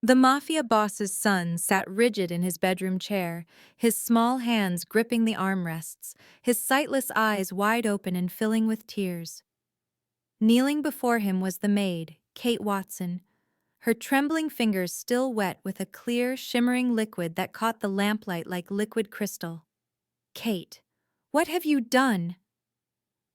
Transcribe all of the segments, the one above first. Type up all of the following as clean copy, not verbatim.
The Mafia boss's son sat rigid in his bedroom chair, his small hands gripping the armrests, his sightless eyes wide open and filling with tears. Kneeling before him was the maid, Kate Watson, her trembling fingers still wet with a clear, shimmering liquid that caught the lamplight like liquid crystal. "Kate, what have you done?"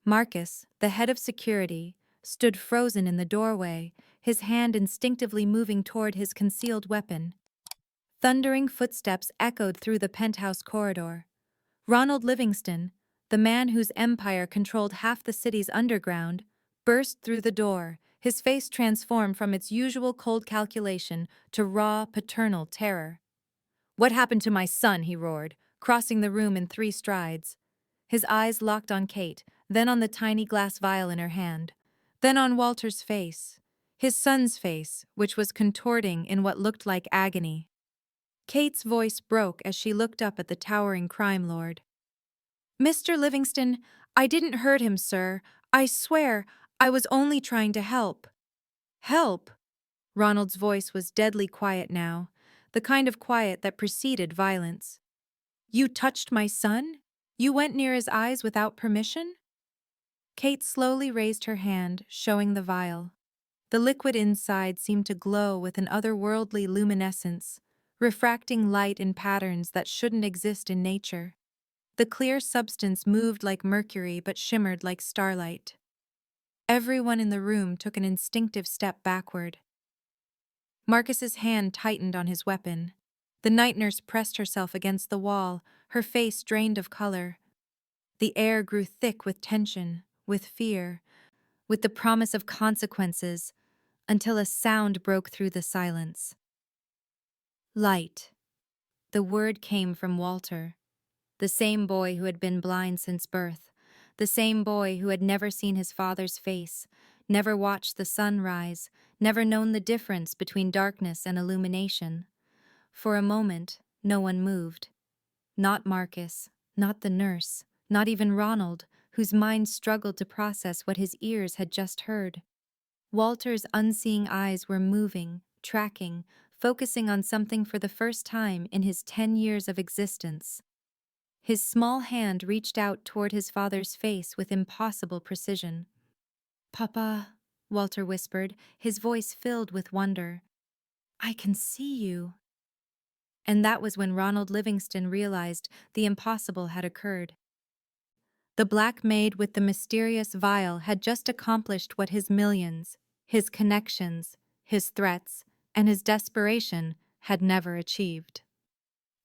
Marcus, the head of security, stood frozen in the doorway, his hand instinctively moving toward his concealed weapon. Thundering footsteps echoed through the penthouse corridor. Ronald Livingston, the man whose empire controlled half the city's underground, burst through the door, his face transformed from its usual cold calculation to raw, paternal terror. "What happened to my son?" he roared, crossing the room in 3 strides. His eyes locked on Kate, then on the tiny glass vial in her hand, then on Walter's face, his son's face, which was contorting in what looked like agony. Kate's voice broke as she looked up at the towering crime lord. "Mr. Livingston, I didn't hurt him, sir. I swear, I was only trying to help." "Help?" Ronald's voice was deadly quiet now, the kind of quiet that preceded violence. "You touched my son? You went near his eyes without permission?" Kate slowly raised her hand, showing the vial. The liquid inside seemed to glow with an otherworldly luminescence, refracting light in patterns that shouldn't exist in nature. The clear substance moved like mercury but shimmered like starlight. Everyone in the room took an instinctive step backward. Marcus's hand tightened on his weapon. The night nurse pressed herself against the wall, her face drained of color. The air grew thick with tension, with fear, with the promise of consequences, until a sound broke through the silence. "Light." The word came from Walter, the same boy who had been blind since birth, the same boy who had never seen his father's face, never watched the sun rise, never known the difference between darkness and illumination. For a moment, no one moved. Not Marcus, not the nurse, not even Ronald, whose mind struggled to process what his ears had just heard. Walter's unseeing eyes were moving, tracking, focusing on something for the first time in his 10 years of existence. His small hand reached out toward his father's face with impossible precision. "Papa," Walter whispered, his voice filled with wonder. "I can see you." And that was when Ronald Livingston realized the impossible had occurred. The black maid with the mysterious vial had just accomplished what his millions, his connections, his threats, and his desperation had never achieved.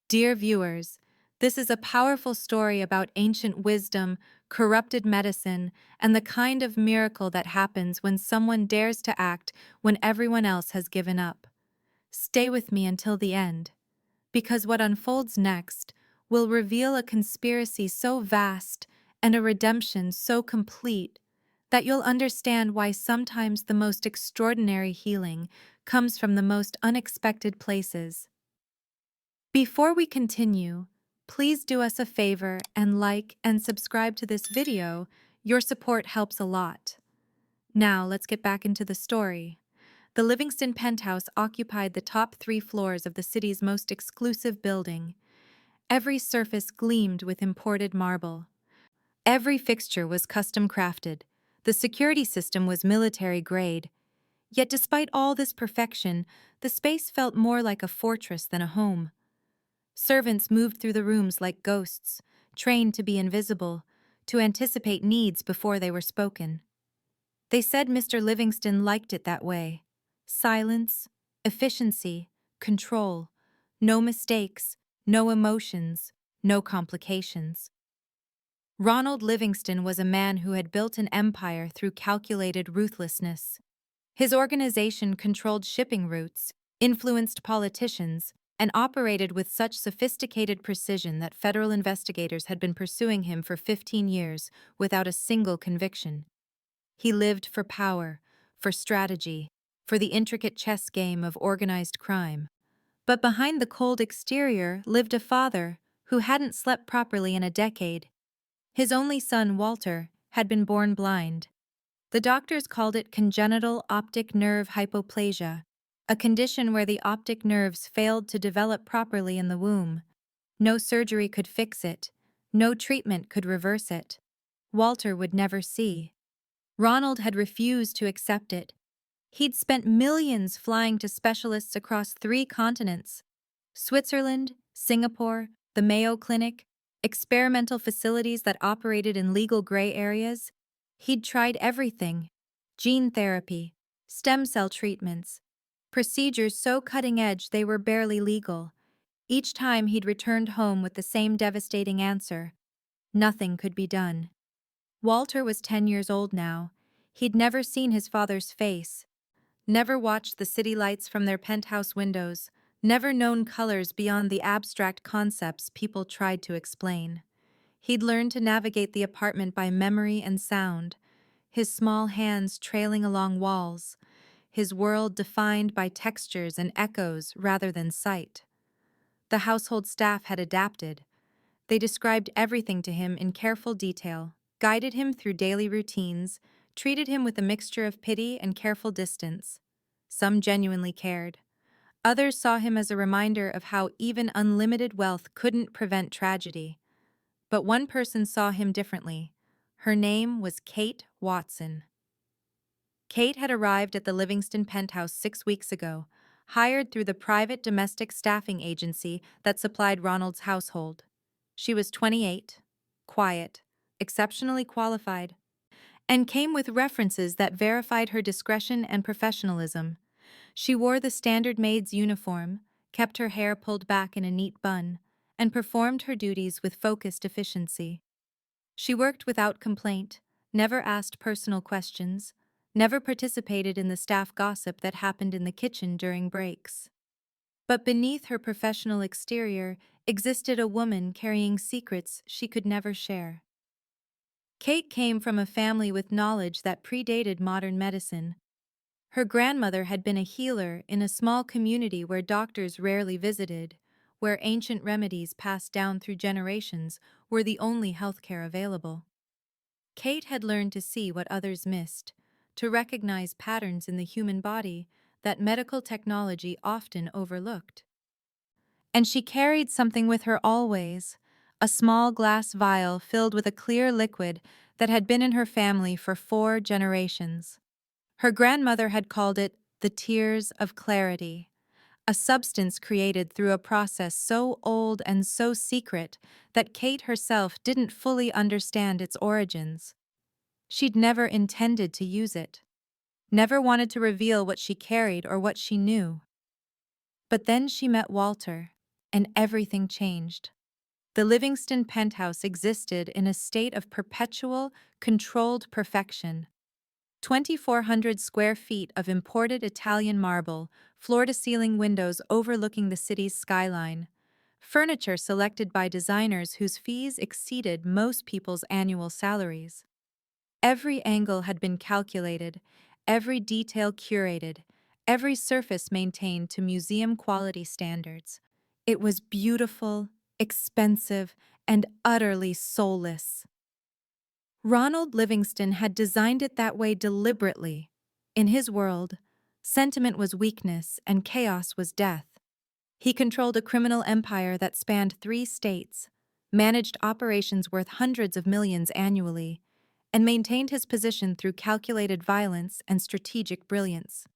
Dear viewers, this is a powerful story about ancient wisdom, corrupted medicine, and the kind of miracle that happens when someone dares to act when everyone else has given up. Stay with me until the end, because what unfolds next will reveal a conspiracy so vast and a redemption so complete that you'll understand why sometimes the most extraordinary healing comes from the most unexpected places. Before we continue, please do us a favor and like and subscribe to this video. Your support helps a lot. Now let's get back into the story. The Livingston penthouse occupied the top 3 floors of the city's most exclusive building. Every surface gleamed with imported marble. Every fixture was custom crafted. The security system was military grade. Yet despite all this perfection, the space felt more like a fortress than a home. Servants moved through the rooms like ghosts, trained to be invisible, to anticipate needs before they were spoken. They said Mr. Livingston liked it that way. Silence, efficiency, control, no mistakes, no emotions, no complications. Ronald Livingston was a man who had built an empire through calculated ruthlessness. His organization controlled shipping routes, influenced politicians, and operated with such sophisticated precision that federal investigators had been pursuing him for 15 years without a single conviction. He lived for power, for strategy, for the intricate chess game of organized crime. But behind the cold exterior lived a father who hadn't slept properly in a decade. His only son, Walter, had been born blind. The doctors called it congenital optic nerve hypoplasia, a condition where the optic nerves failed to develop properly in the womb. No surgery could fix it. No treatment could reverse it. Walter would never see. Ronald had refused to accept it. He'd spent millions flying to specialists across 3 continents: Switzerland, Singapore, the Mayo Clinic, experimental facilities that operated in legal gray areas. He'd tried everything: gene therapy, stem cell treatments, procedures so cutting edge they were barely legal. Each time he'd returned home with the same devastating answer: nothing could be done. Walter was 10 years old now. He'd never seen his father's face, never watched the city lights from their penthouse windows, never known colors beyond the abstract concepts people tried to explain. He'd learned to navigate the apartment by memory and sound, his small hands trailing along walls, his world defined by textures and echoes rather than sight. The household staff had adapted. They described everything to him in careful detail, guided him through daily routines, treated him with a mixture of pity and careful distance. Some genuinely cared. Others saw him as a reminder of how even unlimited wealth couldn't prevent tragedy. But one person saw him differently. Her name was Kate Watson. Kate had arrived at the Livingston penthouse 6 weeks ago, hired through the private domestic staffing agency that supplied Ronald's household. She was 28, quiet, exceptionally qualified, and came with references that verified her discretion and professionalism. She wore the standard maid's uniform, kept her hair pulled back in a neat bun, and performed her duties with focused efficiency. She worked without complaint, never asked personal questions, never participated in the staff gossip that happened in the kitchen during breaks. But beneath her professional exterior existed a woman carrying secrets she could never share. Kate came from a family with knowledge that predated modern medicine. Her grandmother had been a healer in a small community where doctors rarely visited, where ancient remedies passed down through generations were the only healthcare available. Kate had learned to see what others missed, to recognize patterns in the human body that medical technology often overlooked. And she carried something with her always, a small glass vial filled with a clear liquid that had been in her family for 4 generations. Her grandmother had called it the tears of clarity, a substance created through a process so old and so secret that Kate herself didn't fully understand its origins. She'd never intended to use it, never wanted to reveal what she carried or what she knew. But then she met Walter, and everything changed. The Livingston penthouse existed in a state of perpetual, controlled perfection. 2,400 square feet of imported Italian marble, floor-to-ceiling windows overlooking the city's skyline, furniture selected by designers whose fees exceeded most people's annual salaries. Every angle had been calculated, every detail curated, every surface maintained to museum-quality standards. It was beautiful, expensive, and utterly soulless. Ronald Livingston had designed it that way deliberately. In his world, sentiment was weakness and chaos was death. He controlled a criminal empire that spanned 3 states, managed operations worth hundreds of millions annually, and maintained his position through calculated violence and strategic brilliance.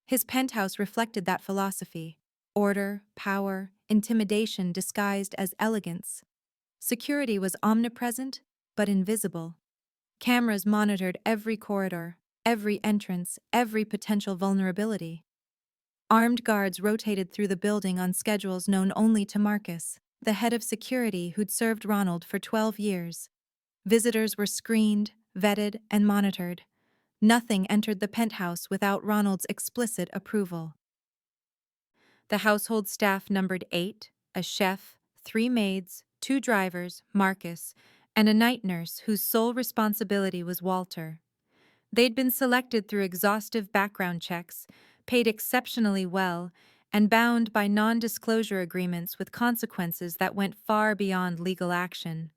His penthouse reflected that philosophy: order, power, intimidation disguised as elegance. Security was omnipresent, but invisible. Cameras monitored every corridor, every entrance, every potential vulnerability. Armed guards rotated through the building on schedules known only to Marcus, the head of security who'd served Ronald for 12 years. Visitors were screened, vetted, and monitored. Nothing entered the penthouse without Ronald's explicit approval. The household staff numbered 8, a chef, 3 maids, 2 drivers, Marcus, and a night nurse whose sole responsibility was Walter. They'd been selected through exhaustive background checks, paid exceptionally well, and bound by non-disclosure agreements with consequences that went far beyond legal action.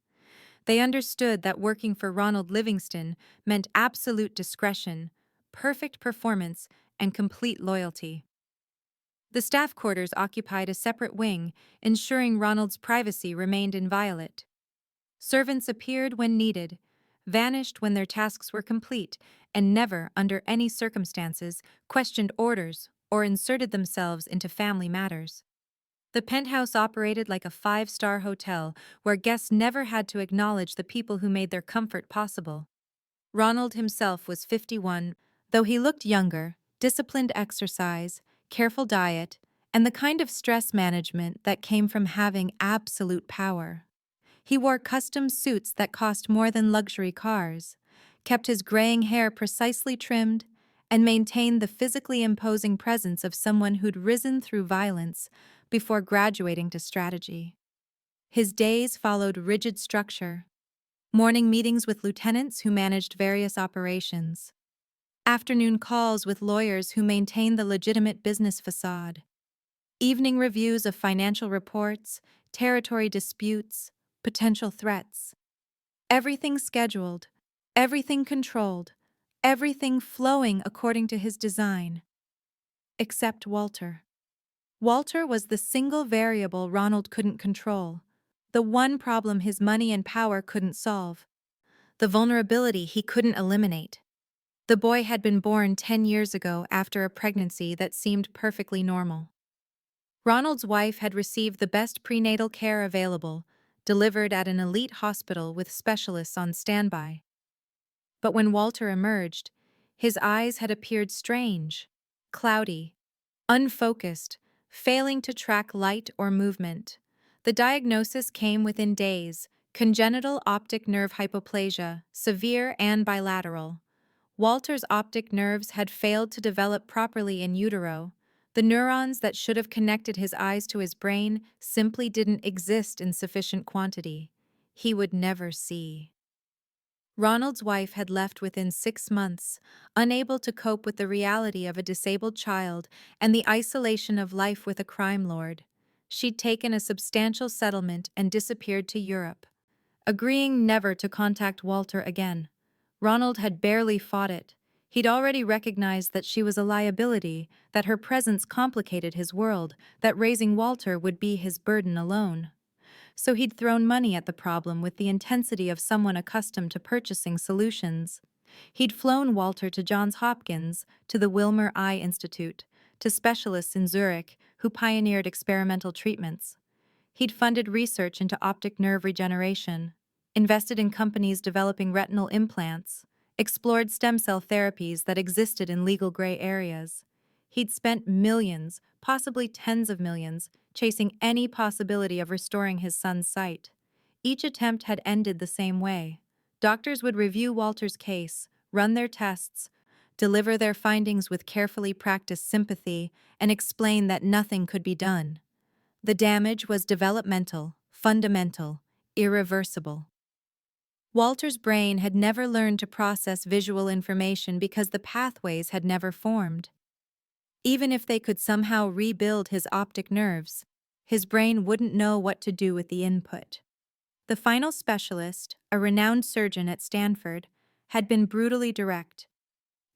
They understood that working for Ronald Livingston meant absolute discretion, perfect performance, and complete loyalty. The staff quarters occupied a separate wing, ensuring Ronald's privacy remained inviolate. Servants appeared when needed, vanished when their tasks were complete, and never, under any circumstances, questioned orders or inserted themselves into family matters. The penthouse operated like a five-star hotel where guests never had to acknowledge the people who made their comfort possible. Ronald himself was 51, though he looked younger. Disciplined exercise, careful diet, and the kind of stress management that came from having absolute power. He wore custom suits that cost more than luxury cars, kept his graying hair precisely trimmed, and maintained the physically imposing presence of someone who'd risen through violence before graduating to strategy. His days followed rigid structure: morning meetings with lieutenants who managed various operations, afternoon calls with lawyers who maintained the legitimate business facade, evening reviews of financial reports, territory disputes, potential threats. Everything scheduled, everything controlled, everything flowing according to his design. Except Walter. Walter was the single variable Ronald couldn't control, the one problem his money and power couldn't solve, the vulnerability he couldn't eliminate. The boy had been born 10 years ago after a pregnancy that seemed perfectly normal. Ronald's wife had received the best prenatal care available, delivered at an elite hospital with specialists on standby. But when Walter emerged, his eyes had appeared strange, cloudy, unfocused, failing to track light or movement. The diagnosis came within days: congenital optic nerve hypoplasia, severe and bilateral. Walter's optic nerves had failed to develop properly in utero. The neurons that should have connected his eyes to his brain simply didn't exist in sufficient quantity. He would never see. Ronald's wife had left within 6 months, unable to cope with the reality of a disabled child and the isolation of life with a crime lord. She'd taken a substantial settlement and disappeared to Europe, agreeing never to contact Walter again. Ronald had barely fought it. He'd already recognized that she was a liability, that her presence complicated his world, that raising Walter would be his burden alone. So he'd thrown money at the problem with the intensity of someone accustomed to purchasing solutions. He'd flown Walter to Johns Hopkins, to the Wilmer Eye Institute, to specialists in Zurich who pioneered experimental treatments. He'd funded research into optic nerve regeneration, invested in companies developing retinal implants, explored stem cell therapies that existed in legal gray areas. He'd spent millions, possibly tens of millions, chasing any possibility of restoring his son's sight. Each attempt had ended the same way. Doctors would review Walter's case, run their tests, deliver their findings with carefully practiced sympathy, and explain that nothing could be done. The damage was developmental, fundamental, irreversible. Walter's brain had never learned to process visual information because the pathways had never formed. Even if they could somehow rebuild his optic nerves, his brain wouldn't know what to do with the input. The final specialist, a renowned surgeon at Stanford, had been brutally direct.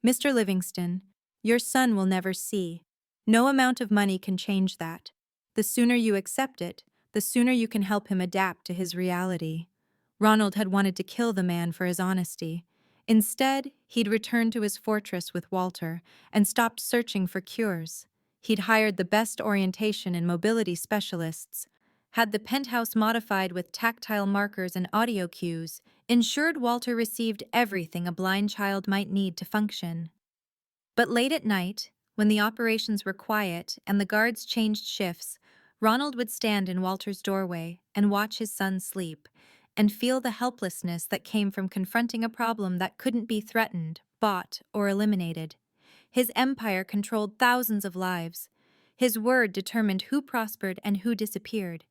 "Mr. Livingston, your son will never see. No amount of money can change that. The sooner you accept it, the sooner you can help him adapt to his reality." Ronald had wanted to kill the man for his honesty. Instead, he'd returned to his fortress with Walter and stopped searching for cures. He'd hired the best orientation and mobility specialists, had the penthouse modified with tactile markers and audio cues, ensured Walter received everything a blind child might need to function. But late at night, when the operations were quiet and the guards changed shifts, Ronald would stand in Walter's doorway and watch his son sleep, and feel the helplessness that came from confronting a problem that couldn't be threatened, bought, or eliminated. His empire controlled thousands of lives. His word determined who prospered and who disappeared.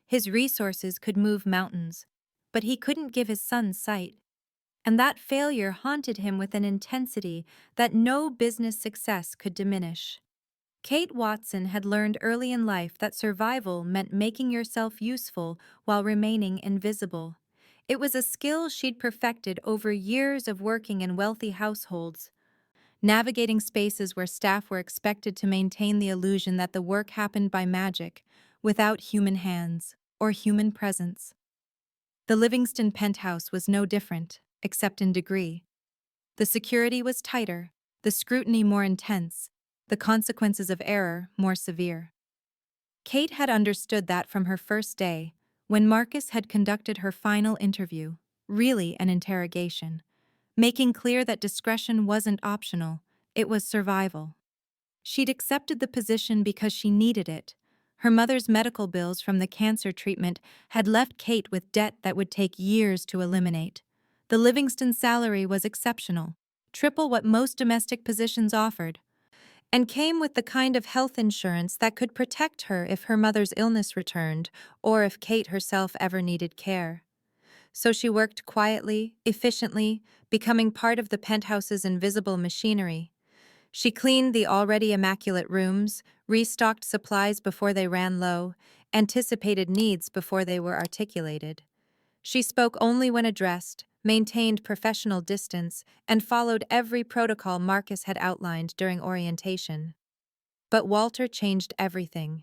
His resources could move mountains, but he couldn't give his son sight. And that failure haunted him with an intensity that no business success could diminish. Kate Watson had learned early in life that survival meant making yourself useful while remaining invisible. It was a skill she'd perfected over years of working in wealthy households. navigating spaces where staff were expected to maintain the illusion that the work happened by magic, without human hands or human presence. The Livingston penthouse was no different, except in degree. The security was tighter, the scrutiny more intense, the consequences of error more severe. Kate had understood that from her first day, when Marcus had conducted her final interview, really an interrogation, making clear that discretion wasn't optional, it was survival. She'd accepted the position because she needed it. Her mother's medical bills from the cancer treatment had left Kate with debt that would take years to eliminate. The Livingston salary was exceptional, triple what most domestic positions offered, and came with the kind of health insurance that could protect her if her mother's illness returned or if Kate herself ever needed care. So she worked quietly, efficiently, becoming part of the penthouse's invisible machinery. She cleaned the already immaculate rooms, restocked supplies before they ran low, anticipated needs before they were articulated. She spoke only when addressed, maintained professional distance, and followed every protocol Marcus had outlined during orientation. But Walter changed everything.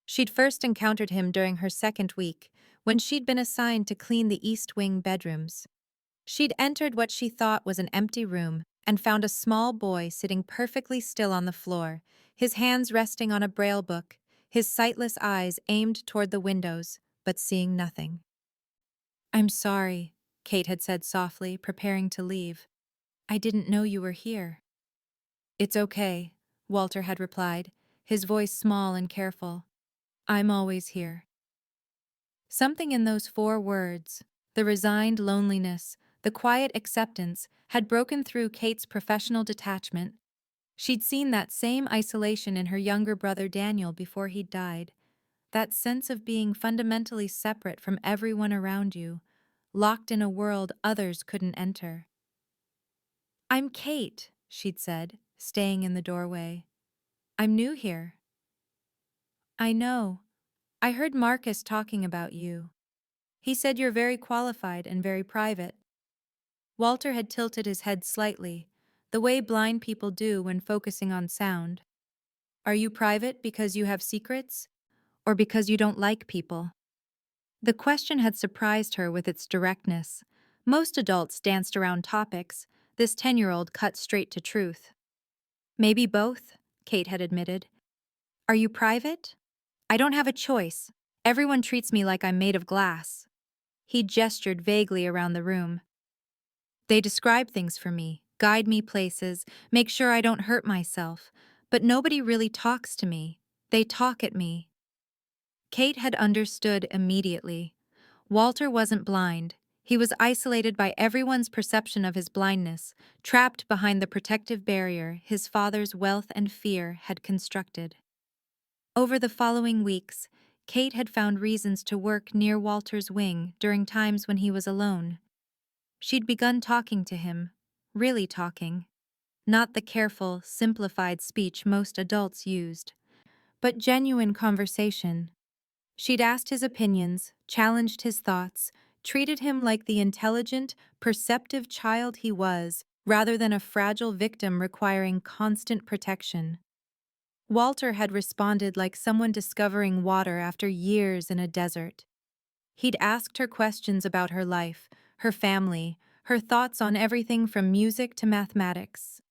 She'd first encountered him during her second week, when she'd been assigned to clean the East Wing bedrooms. She'd entered what she thought was an empty room and found a small boy sitting perfectly still on the floor, his hands resting on a braille book, his sightless eyes aimed toward the windows, but seeing nothing. "I'm sorry," Kate had said softly, preparing to leave. "I didn't know you were here." "It's okay," Walter had replied, his voice small and careful. "I'm always here." Something in those 4 words, the resigned loneliness, the quiet acceptance, had broken through Kate's professional detachment. She'd seen that same isolation in her younger brother Daniel before he'd died, that sense of being fundamentally separate from everyone around you, locked in a world others couldn't enter. "I'm Kate," she'd said, staying in the doorway. "I'm new here." "I know. I heard Marcus talking about you. He said you're very qualified and very private." Walter had tilted his head slightly, the way blind people do when focusing on sound. "Are you private because you have secrets, or because you don't like people?" The question had surprised her with its directness. Most adults danced around topics. This 10-year-old cut straight to truth. "Maybe both," Kate had admitted. "Are you private?" "I don't have a choice. Everyone treats me like I'm made of glass." He gestured vaguely around the room. "They describe things for me, guide me places, make sure I don't hurt myself, but nobody really talks to me. They talk at me." Kate had understood immediately. Walter wasn't blind. He was isolated by everyone's perception of his blindness, trapped behind the protective barrier his father's wealth and fear had constructed. Over the following weeks, Kate had found reasons to work near Walter's wing during times when he was alone. She'd begun talking to him, really talking. Not the careful, simplified speech most adults used, but genuine conversation. She'd asked his opinions, challenged his thoughts, treated him like the intelligent, perceptive child he was, rather than a fragile victim requiring constant protection. Walter had responded like someone discovering water after years in a desert. He'd asked her questions about her life, her family, her thoughts on everything from music to mathematics.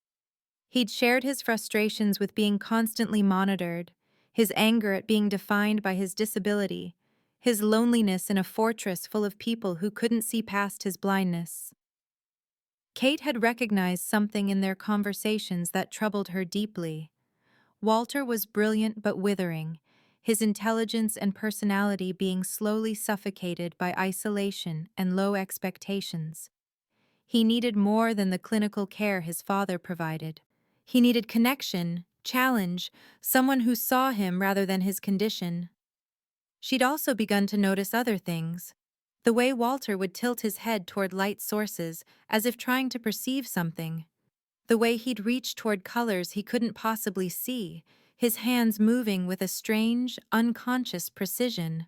He'd shared his frustrations with being constantly monitored, his anger at being defined by his disability, his loneliness in a fortress full of people who couldn't see past his blindness. Kate had recognized something in their conversations that troubled her deeply. Walter was brilliant but withering, his intelligence and personality being slowly suffocated by isolation and low expectations. He needed more than the clinical care his father provided. He needed connection, challenge, someone who saw him rather than his condition. She'd also begun to notice other things. The way Walter would tilt his head toward light sources, as if trying to perceive something. The way he'd reach toward colors he couldn't possibly see, his hands moving with a strange, unconscious precision.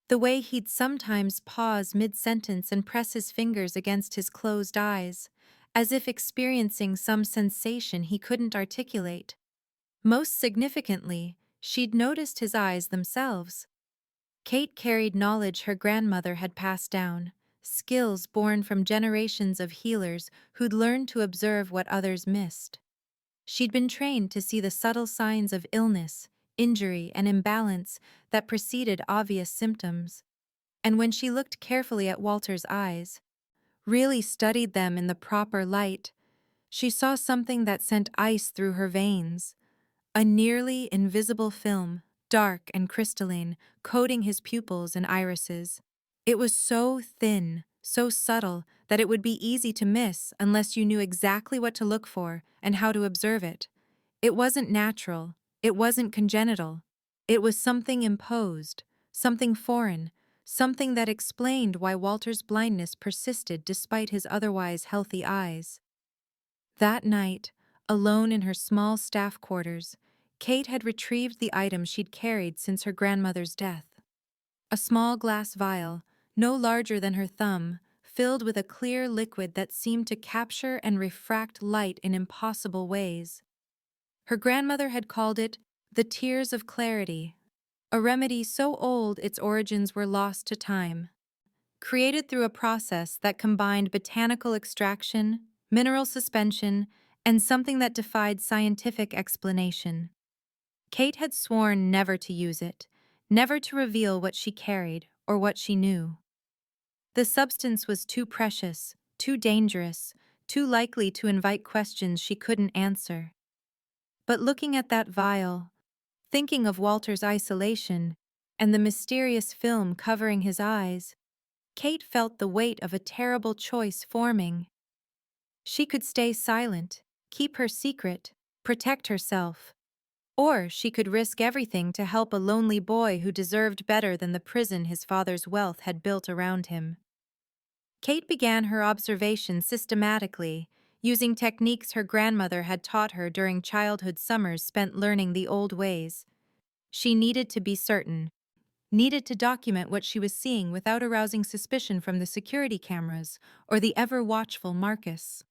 The way he'd sometimes pause mid-sentence and press his fingers against his closed eyes, as if experiencing some sensation he couldn't articulate. Most significantly, she'd noticed his eyes themselves. Kate carried knowledge her grandmother had passed down, skills born from generations of healers who'd learned to observe what others missed. She'd been trained to see the subtle signs of illness, injury, and imbalance that preceded obvious symptoms. And when she looked carefully at Walter's eyes, really studied them in the proper light, she saw something that sent ice through her veins. A nearly invisible film, dark and crystalline, coating his pupils and irises. It was so thin, so subtle, that it would be easy to miss unless you knew exactly what to look for and how to observe it. It wasn't natural, it wasn't congenital. It was something imposed, something foreign, something that explained why Walter's blindness persisted despite his otherwise healthy eyes. That night, alone in her small staff quarters, Kate had retrieved the item she'd carried since her grandmother's death. A small glass vial, no larger than her thumb, filled with a clear liquid that seemed to capture and refract light in impossible ways. Her grandmother had called it the tears of clarity, a remedy so old its origins were lost to time. Created through a process that combined botanical extraction, mineral suspension, and something that defied scientific explanation. Kate had sworn never to use it, never to reveal what she carried or what she knew. The substance was too precious, too dangerous, too likely to invite questions she couldn't answer. But looking at that vial, thinking of Walter's isolation, and the mysterious film covering his eyes, Kate felt the weight of a terrible choice forming. She could stay silent, keep her secret, protect herself. Or she could risk everything to help a lonely boy who deserved better than the prison his father's wealth had built around him. Kate began her observation systematically, using techniques her grandmother had taught her during childhood summers spent learning the old ways. She needed to be certain, needed to document what she was seeing without arousing suspicion from the security cameras or the ever-watchful Marcus.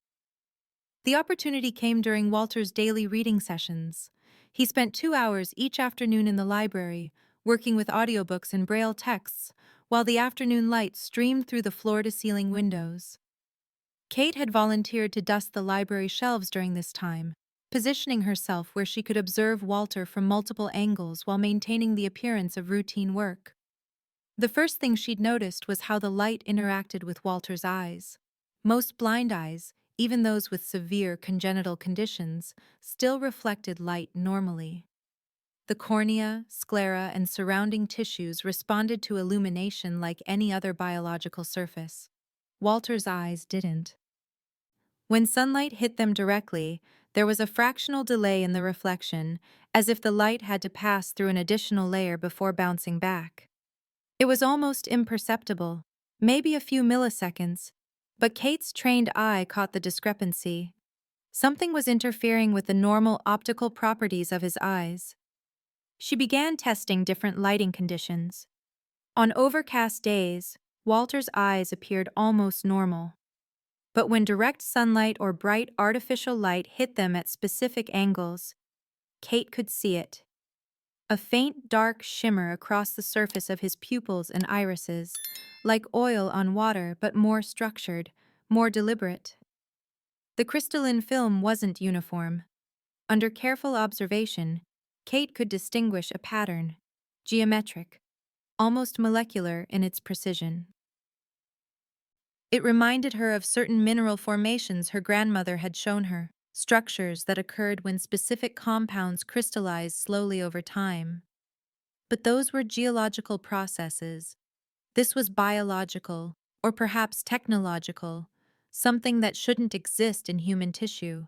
The opportunity came during Walter's daily reading sessions. He spent 2 hours each afternoon in the library, working with audiobooks and braille texts, while the afternoon light streamed through the floor-to-ceiling windows. Kate had volunteered to dust the library shelves during this time, positioning herself where she could observe Walter from multiple angles while maintaining the appearance of routine work. The first thing she'd noticed was how the light interacted with Walter's eyes. Most blind eyes, even those with severe congenital conditions, still reflected light normally. The cornea, sclera, and surrounding tissues responded to illumination like any other biological surface. Walter's eyes didn't. When sunlight hit them directly, there was a fractional delay in the reflection, as if the light had to pass through an additional layer before bouncing back. It was almost imperceptible, maybe a few milliseconds, but Kate's trained eye caught the discrepancy. Something was interfering with the normal optical properties of his eyes. She began testing different lighting conditions. On overcast days, Walter's eyes appeared almost normal. But when direct sunlight or bright artificial light hit them at specific angles, Kate could see it. A faint dark shimmer across the surface of his pupils and irises, like oil on water but more structured, more deliberate. The crystalline film wasn't uniform. Under careful observation, Kate could distinguish a pattern, geometric, almost molecular in its precision. It reminded her of certain mineral formations her grandmother had shown her, structures that occurred when specific compounds crystallized slowly over time. But those were geological processes. This was biological, or perhaps technological, something that shouldn't exist in human tissue.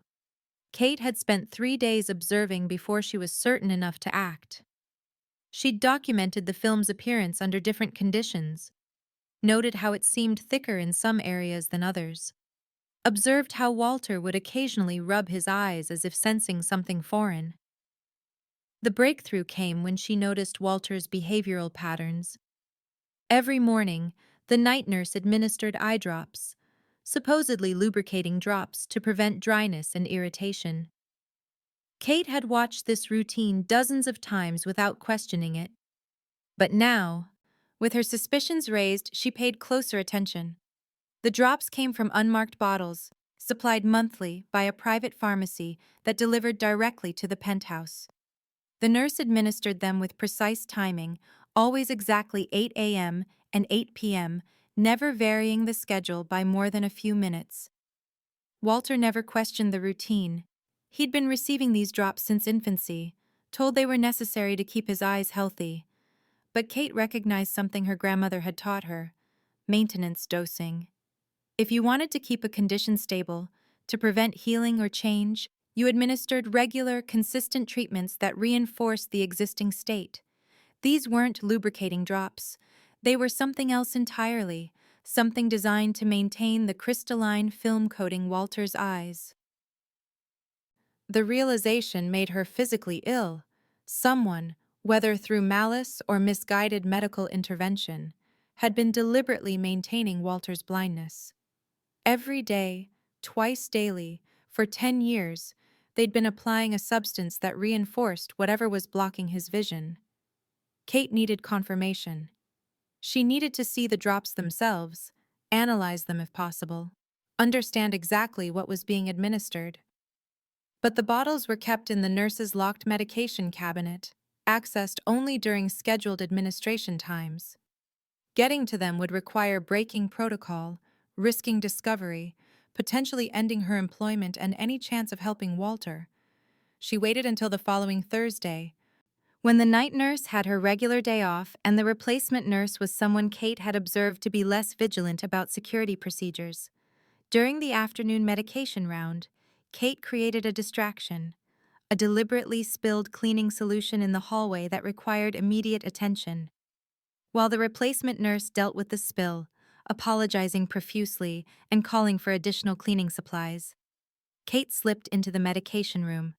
Kate had spent 3 days observing before she was certain enough to act. She'd documented the film's appearance under different conditions, noted how it seemed thicker in some areas than others, observed how Walter would occasionally rub his eyes as if sensing something foreign. The breakthrough came when she noticed Walter's behavioral patterns. Every morning, the night nurse administered eye drops, supposedly lubricating drops to prevent dryness and irritation. Kate had watched this routine dozens of times without questioning it. But now, with her suspicions raised, she paid closer attention. The drops came from unmarked bottles, supplied monthly by a private pharmacy that delivered directly to the penthouse. The nurse administered them with precise timing, always exactly 8 a.m. and 8 p.m., never varying the schedule by more than a few minutes. Walter never questioned the routine. He'd been receiving these drops since infancy, told they were necessary to keep his eyes healthy. But Kate recognized something her grandmother had taught her: maintenance dosing. If you wanted to keep a condition stable, to prevent healing or change, you administered regular, consistent treatments that reinforced the existing state. These weren't lubricating drops. They were something else entirely, something designed to maintain the crystalline film coating Walter's eyes. The realization made her physically ill. Someone, whether through malice or misguided medical intervention, had been deliberately maintaining Walter's blindness. Every day, twice daily, for 10 years, they'd been applying a substance that reinforced whatever was blocking his vision. Kate needed confirmation. She needed to see the drops themselves, analyze them if possible, understand exactly what was being administered. But the bottles were kept in the nurse's locked medication cabinet, accessed only during scheduled administration times. Getting to them would require breaking protocol, risking discovery, potentially ending her employment and any chance of helping Walter. She waited until the following Thursday, when the night nurse had her regular day off and the replacement nurse was someone Kate had observed to be less vigilant about security procedures. During the afternoon medication round, Kate created a distraction, a deliberately spilled cleaning solution in the hallway that required immediate attention. While the replacement nurse dealt with the spill, apologizing profusely and calling for additional cleaning supplies, Kate slipped into the medication room.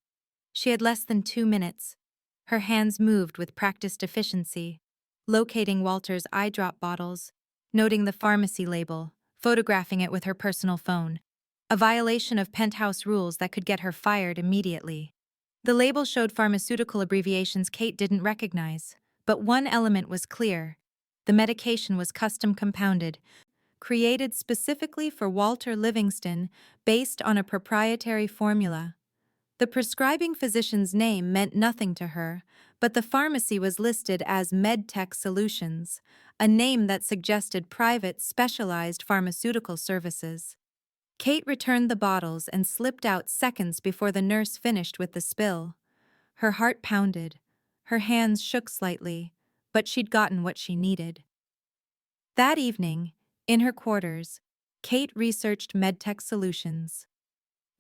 She had less than 2 minutes. Her hands moved with practiced efficiency, locating Walter's eye drop bottles, noting the pharmacy label, photographing it with her personal phone, a violation of penthouse rules that could get her fired immediately. The label showed pharmaceutical abbreviations Kate didn't recognize, but one element was clear: the medication was custom compounded, created specifically for Walter Livingston based on a proprietary formula. The prescribing physician's name meant nothing to her, but the pharmacy was listed as MedTech Solutions, a name that suggested private, specialized pharmaceutical services. Kate returned the bottles and slipped out seconds before the nurse finished with the spill. Her heart pounded. Her hands shook slightly, but she'd gotten what she needed. That evening, in her quarters, Kate researched MedTech Solutions.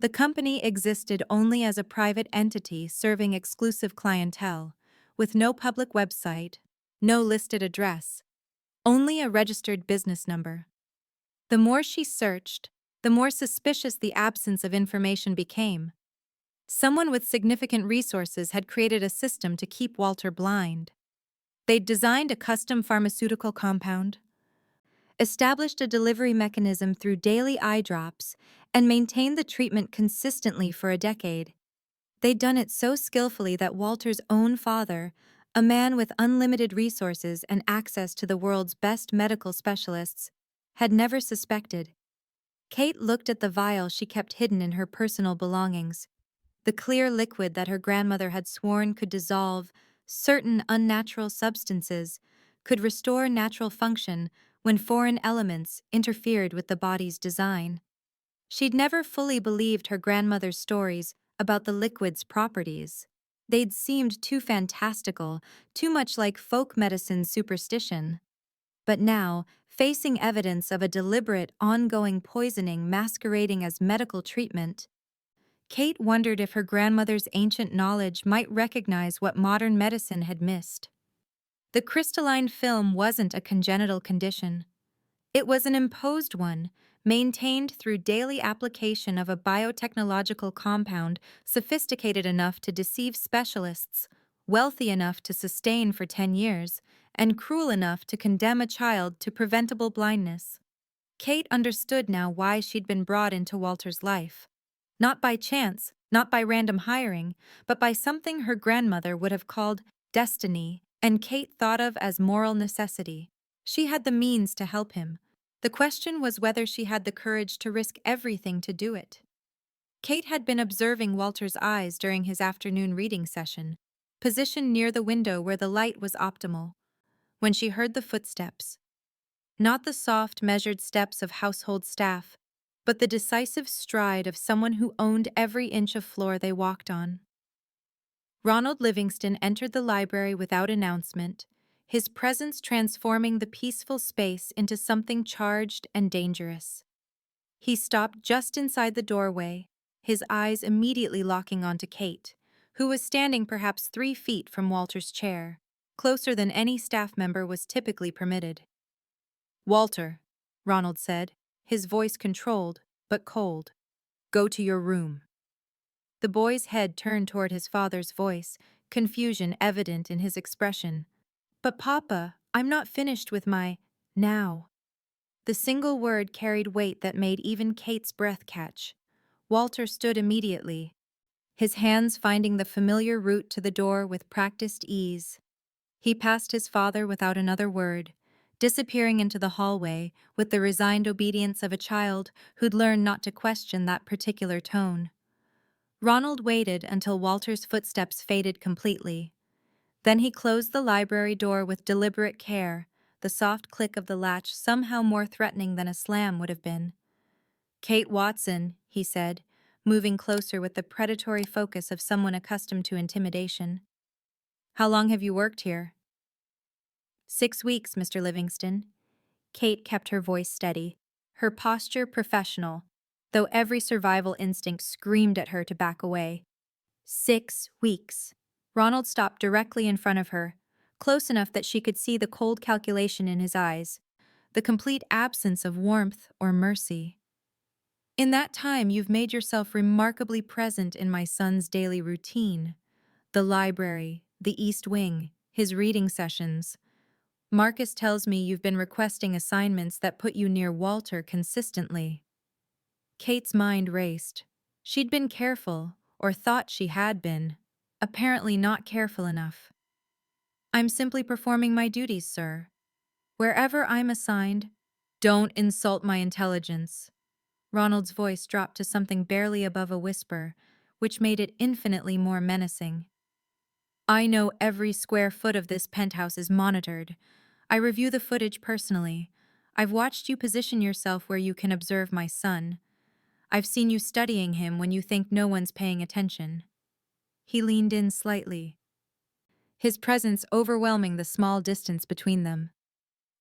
The company existed only as a private entity serving exclusive clientele, with no public website, no listed address, only a registered business number. The more she searched, the more suspicious the absence of information became. Someone with significant resources had created a system to keep Walter blind. They'd designed a custom pharmaceutical compound, established a delivery mechanism through daily eye drops, and maintained the treatment consistently for a decade. They'd done it so skillfully that Walter's own father, a man with unlimited resources and access to the world's best medical specialists, had never suspected. Kate looked at the vial she kept hidden in her personal belongings, the clear liquid that her grandmother had sworn could dissolve certain unnatural substances, could restore natural function when foreign elements interfered with the body's design. She'd never fully believed her grandmother's stories about the liquid's properties. They'd seemed too fantastical, too much like folk medicine superstition. But now, facing evidence of a deliberate, ongoing poisoning masquerading as medical treatment, Kate wondered if her grandmother's ancient knowledge might recognize what modern medicine had missed. The crystalline film wasn't a congenital condition. It was an imposed one, maintained through daily application of a biotechnological compound sophisticated enough to deceive specialists, wealthy enough to sustain for 10 years, and cruel enough to condemn a child to preventable blindness. Kate understood now why she'd been brought into Walter's life. Not by chance, not by random hiring, but by something her grandmother would have called destiny, and Kate thought of as moral necessity. She had the means to help him. The question was whether she had the courage to risk everything to do it. Kate had been observing Walter's eyes during his afternoon reading session, positioned near the window where the light was optimal, when she heard the footsteps. Not the soft, measured steps of household staff, but the decisive stride of someone who owned every inch of floor they walked on. Ronald Livingston entered the library without announcement, his presence transforming the peaceful space into something charged and dangerous. He stopped just inside the doorway, his eyes immediately locking onto Kate, who was standing perhaps 3 feet from Walter's chair, closer than any staff member was typically permitted. "Walter," Ronald said, his voice controlled, but cold. "Go to your room." The boy's head turned toward his father's voice, confusion evident in his expression. "But Papa, I'm not finished with my now." The single word carried weight that made even Kate's breath catch. Walter stood immediately, his hands finding the familiar route to the door with practiced ease. He passed his father without another word, disappearing into the hallway with the resigned obedience of a child who'd learned not to question that particular tone. Ronald waited until Walter's footsteps faded completely. Then he closed the library door with deliberate care, the soft click of the latch somehow more threatening than a slam would have been. "Kate Watson," he said, moving closer with the predatory focus of someone accustomed to intimidation. "How long have you worked here?" "6 weeks, Mr. Livingston." Kate kept her voice steady, her posture professional, though every survival instinct screamed at her to back away. 6 weeks. Ronald stopped directly in front of her, close enough that she could see the cold calculation in his eyes, the complete absence of warmth or mercy. "In that time, you've made yourself remarkably present in my son's daily routine. The library, the East Wing, his reading sessions. Marcus tells me you've been requesting assignments that put you near Walter consistently." Kate's mind raced. She'd been careful, or thought she had been. Apparently not careful enough. "I'm simply performing my duties, sir. Wherever I'm assigned." "Don't insult my intelligence." Ronald's voice dropped to something barely above a whisper, which made it infinitely more menacing. "I know every square foot of this penthouse is monitored. I review the footage personally. I've watched you position yourself where you can observe my son. I've seen you studying him when you think no one's paying attention." He leaned in slightly, his presence overwhelming the small distance between them.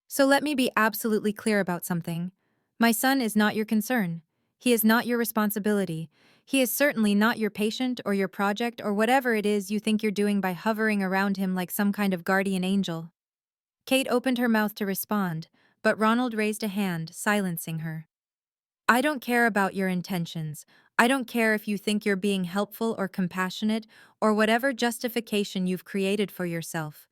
"So let me be absolutely clear about something. My son is not your concern. He is not your responsibility. He is certainly not your patient or your project or whatever it is you think you're doing by hovering around him like some kind of guardian angel." Kate opened her mouth to respond, but Ronald raised a hand, silencing her. "I don't care about your intentions. I don't care if you think you're being helpful or compassionate or whatever justification you've created for yourself.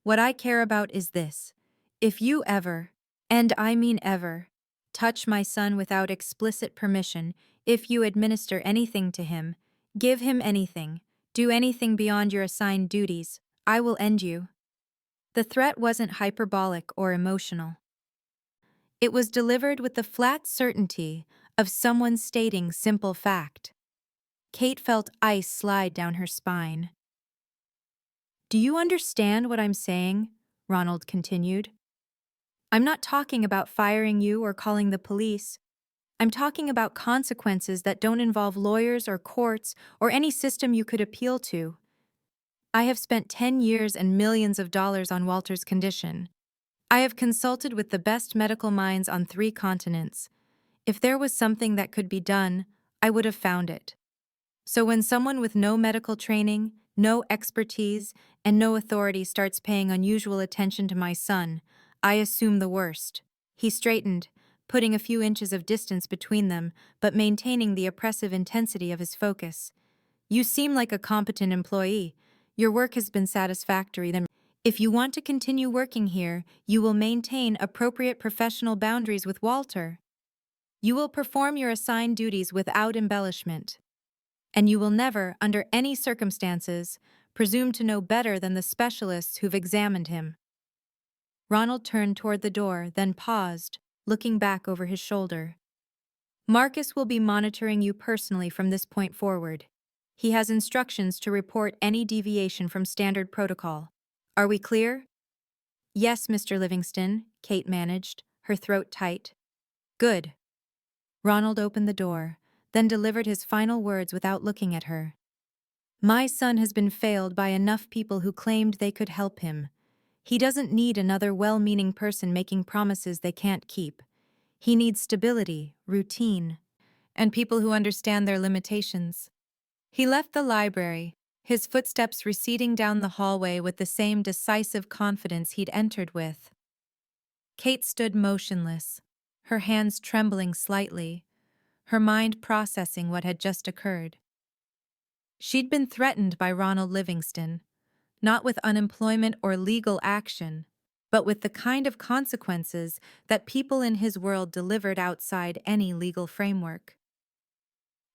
What I care about is this. If you ever, and I mean ever, touch my son without explicit permission, if you administer anything to him, give him anything, do anything beyond your assigned duties, I will end you." The threat wasn't hyperbolic or emotional. It was delivered with the flat certainty of someone stating simple fact. Kate felt ice slide down her spine. "Do you understand what I'm saying?" Ronald continued. "I'm not talking about firing you or calling the police. I'm talking about consequences that don't involve lawyers or courts or any system you could appeal to. I have spent 10 years and millions of dollars on Walter's condition. I have consulted with the best medical minds on 3 continents. If there was something that could be done, I would have found it. So when someone with no medical training, no expertise, and no authority starts paying unusual attention to my son, I assume the worst." He straightened, putting a few inches of distance between them, but maintaining the oppressive intensity of his focus. "You seem like a competent employee. Your work has been satisfactory. Then, if you want to continue working here, you will maintain appropriate professional boundaries with Walter." You will perform your assigned duties without embellishment, and you will never, under any circumstances, presume to know better than the specialists who've examined him. Ronald turned toward the door, then paused, looking back over his shoulder. Marcus will be monitoring you personally from this point forward. He has instructions to report any deviation from standard protocol. Are we clear? Yes, Mr. Livingston, Kate managed, her throat tight. Good. Ronald opened the door, then delivered his final words without looking at her. My son has been failed by enough people who claimed they could help him. He doesn't need another well-meaning person making promises they can't keep. He needs stability, routine, and people who understand their limitations. He left the library, his footsteps receding down the hallway with the same decisive confidence he'd entered with. Kate stood motionless, her hands trembling slightly, her mind processing what had just occurred. She'd been threatened by Ronald Livingston, not with unemployment or legal action, but with the kind of consequences that people in his world delivered outside any legal framework.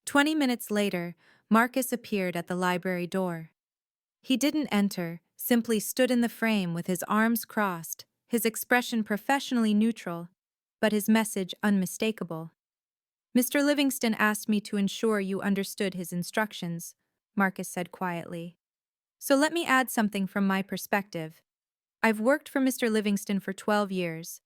20 minutes later, Marcus appeared at the library door. He didn't enter, simply stood in the frame with his arms crossed, his expression professionally neutral, but his message unmistakable. Mr. Livingston asked me to ensure you understood his instructions, Marcus said quietly. So let me add something from my perspective. I've worked for Mr. Livingston for 12 years.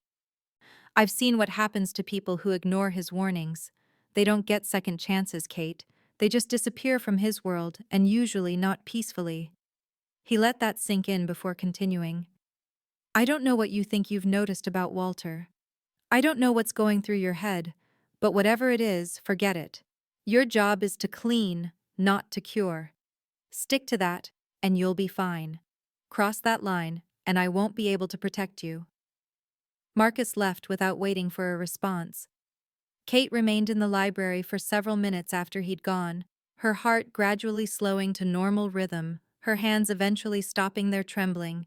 I've seen what happens to people who ignore his warnings. They don't get second chances, Kate. They just disappear from his world, and usually not peacefully. He let that sink in before continuing. I don't know what you think you've noticed about Walter. I don't know what's going through your head, but whatever it is, forget it. Your job is to clean, not to cure. Stick to that, and you'll be fine. Cross that line, and I won't be able to protect you. Marcus left without waiting for a response. Kate remained in the library for several minutes after he'd gone, her heart gradually slowing to normal rhythm, her hands eventually stopping their trembling.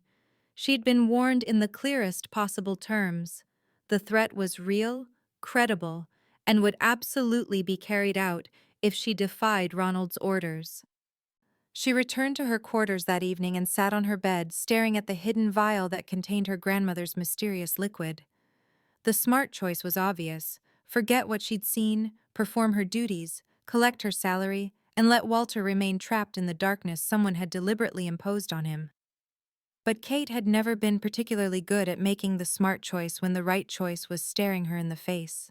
She'd been warned in the clearest possible terms. The threat was real, credible, and would absolutely be carried out if she defied Ronald's orders. She returned to her quarters that evening and sat on her bed, staring at the hidden vial that contained her grandmother's mysterious liquid. The smart choice was obvious. Forget what she'd seen, perform her duties, collect her salary, and let Walter remain trapped in the darkness someone had deliberately imposed on him. But Kate had never been particularly good at making the smart choice when the right choice was staring her in the face.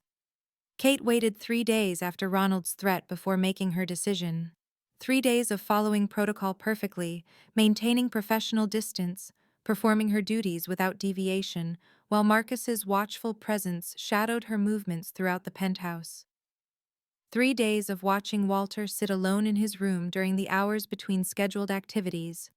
Kate waited 3 days after Ronald's threat before making her decision. 3 days of following protocol perfectly, maintaining professional distance, performing her duties without deviation, while Marcus's watchful presence shadowed her movements throughout the penthouse. 3 days of watching Walter sit alone in his room during the hours between scheduled activities,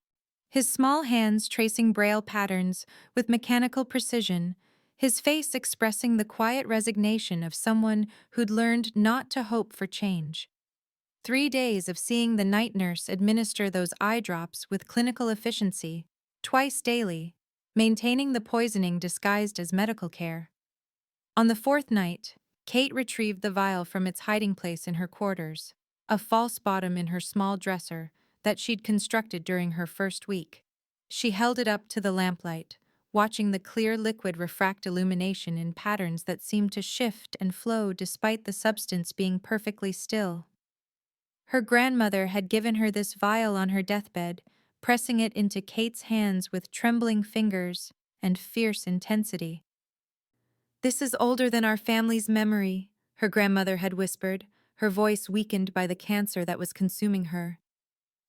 his small hands tracing braille patterns with mechanical precision, his face expressing the quiet resignation of someone who'd learned not to hope for change. 3 days of seeing the night nurse administer those eye drops with clinical efficiency, twice daily, maintaining the poisoning disguised as medical care. On the 4th night, Kate retrieved the vial from its hiding place in her quarters, a false bottom in her small dresser that she'd constructed during her first week. She held it up to the lamplight, watching the clear liquid refract illumination in patterns that seemed to shift and flow despite the substance being perfectly still. Her grandmother had given her this vial on her deathbed, pressing it into Kate's hands with trembling fingers and fierce intensity. This is older than our family's memory, her grandmother had whispered, her voice weakened by the cancer that was consuming her.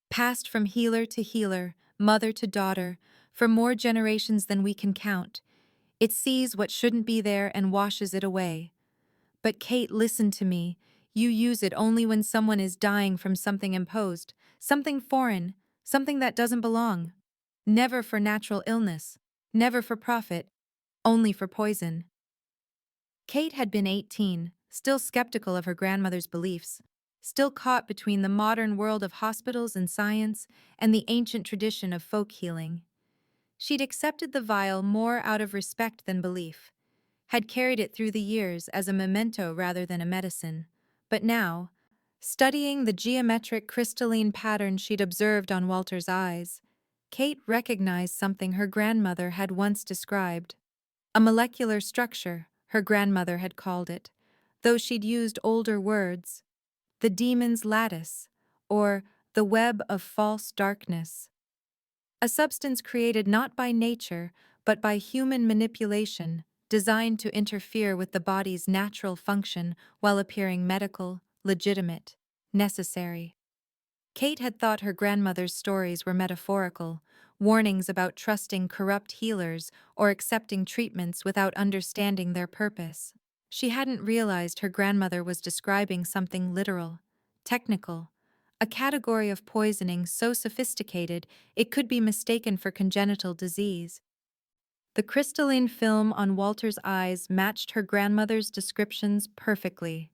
Passed from healer to healer, mother to daughter, for more generations than we can count. It sees what shouldn't be there and washes it away. But Kate, listen to me. You use it only when someone is dying from something imposed, something foreign, something that doesn't belong. Never for natural illness, never for profit, only for poison. Kate had been 18, still skeptical of her grandmother's beliefs, still caught between the modern world of hospitals and science and the ancient tradition of folk healing. She'd accepted the vial more out of respect than belief. had carried it through the years as a memento rather than a medicine. But now, studying the geometric crystalline pattern she'd observed on Walter's eyes, Kate recognized something her grandmother had once described. A molecular structure, her grandmother had called it, though she'd used older words. The demon's lattice, or the web of false darkness. A substance created not by nature, but by human manipulation, designed to interfere with the body's natural function while appearing medical, legitimate, necessary. Kate had thought her grandmother's stories were metaphorical, warnings about trusting corrupt healers or accepting treatments without understanding their purpose. She hadn't realized her grandmother was describing something literal, technical, a category of poisoning so sophisticated it could be mistaken for congenital disease. The crystalline film on Walter's eyes matched her grandmother's descriptions perfectly.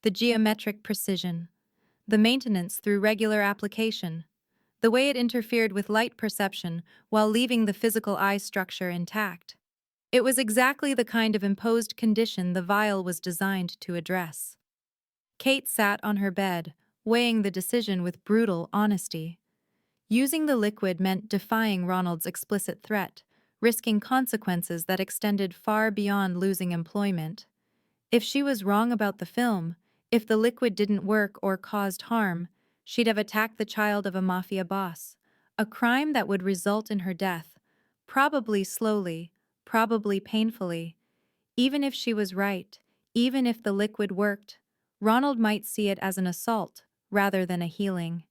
The geometric precision, the maintenance through regular application, the way it interfered with light perception while leaving the physical eye structure intact. It was exactly the kind of imposed condition the vial was designed to address. Kate sat on her bed, weighing the decision with brutal honesty. Using the liquid meant defying Ronald's explicit threat, risking consequences that extended far beyond losing employment. If she was wrong about the film, if the liquid didn't work or caused harm, she'd have attacked the child of a mafia boss, a crime that would result in her death, probably slowly, probably painfully. Even if she was right, even if the liquid worked, Ronald might see it as an assault rather than a healing.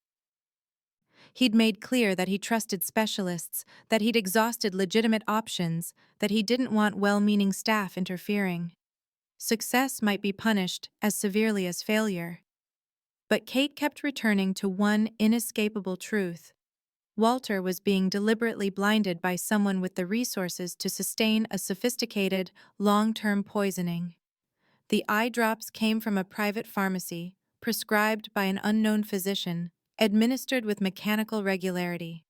He'd made clear that he trusted specialists, that he'd exhausted legitimate options, that he didn't want well-meaning staff interfering. Success might be punished as severely as failure. But Kate kept returning to one inescapable truth. Walter was being deliberately blinded by someone with the resources to sustain a sophisticated, long-term poisoning. The eye drops came from a private pharmacy, prescribed by an unknown physician, administered with mechanical regularity.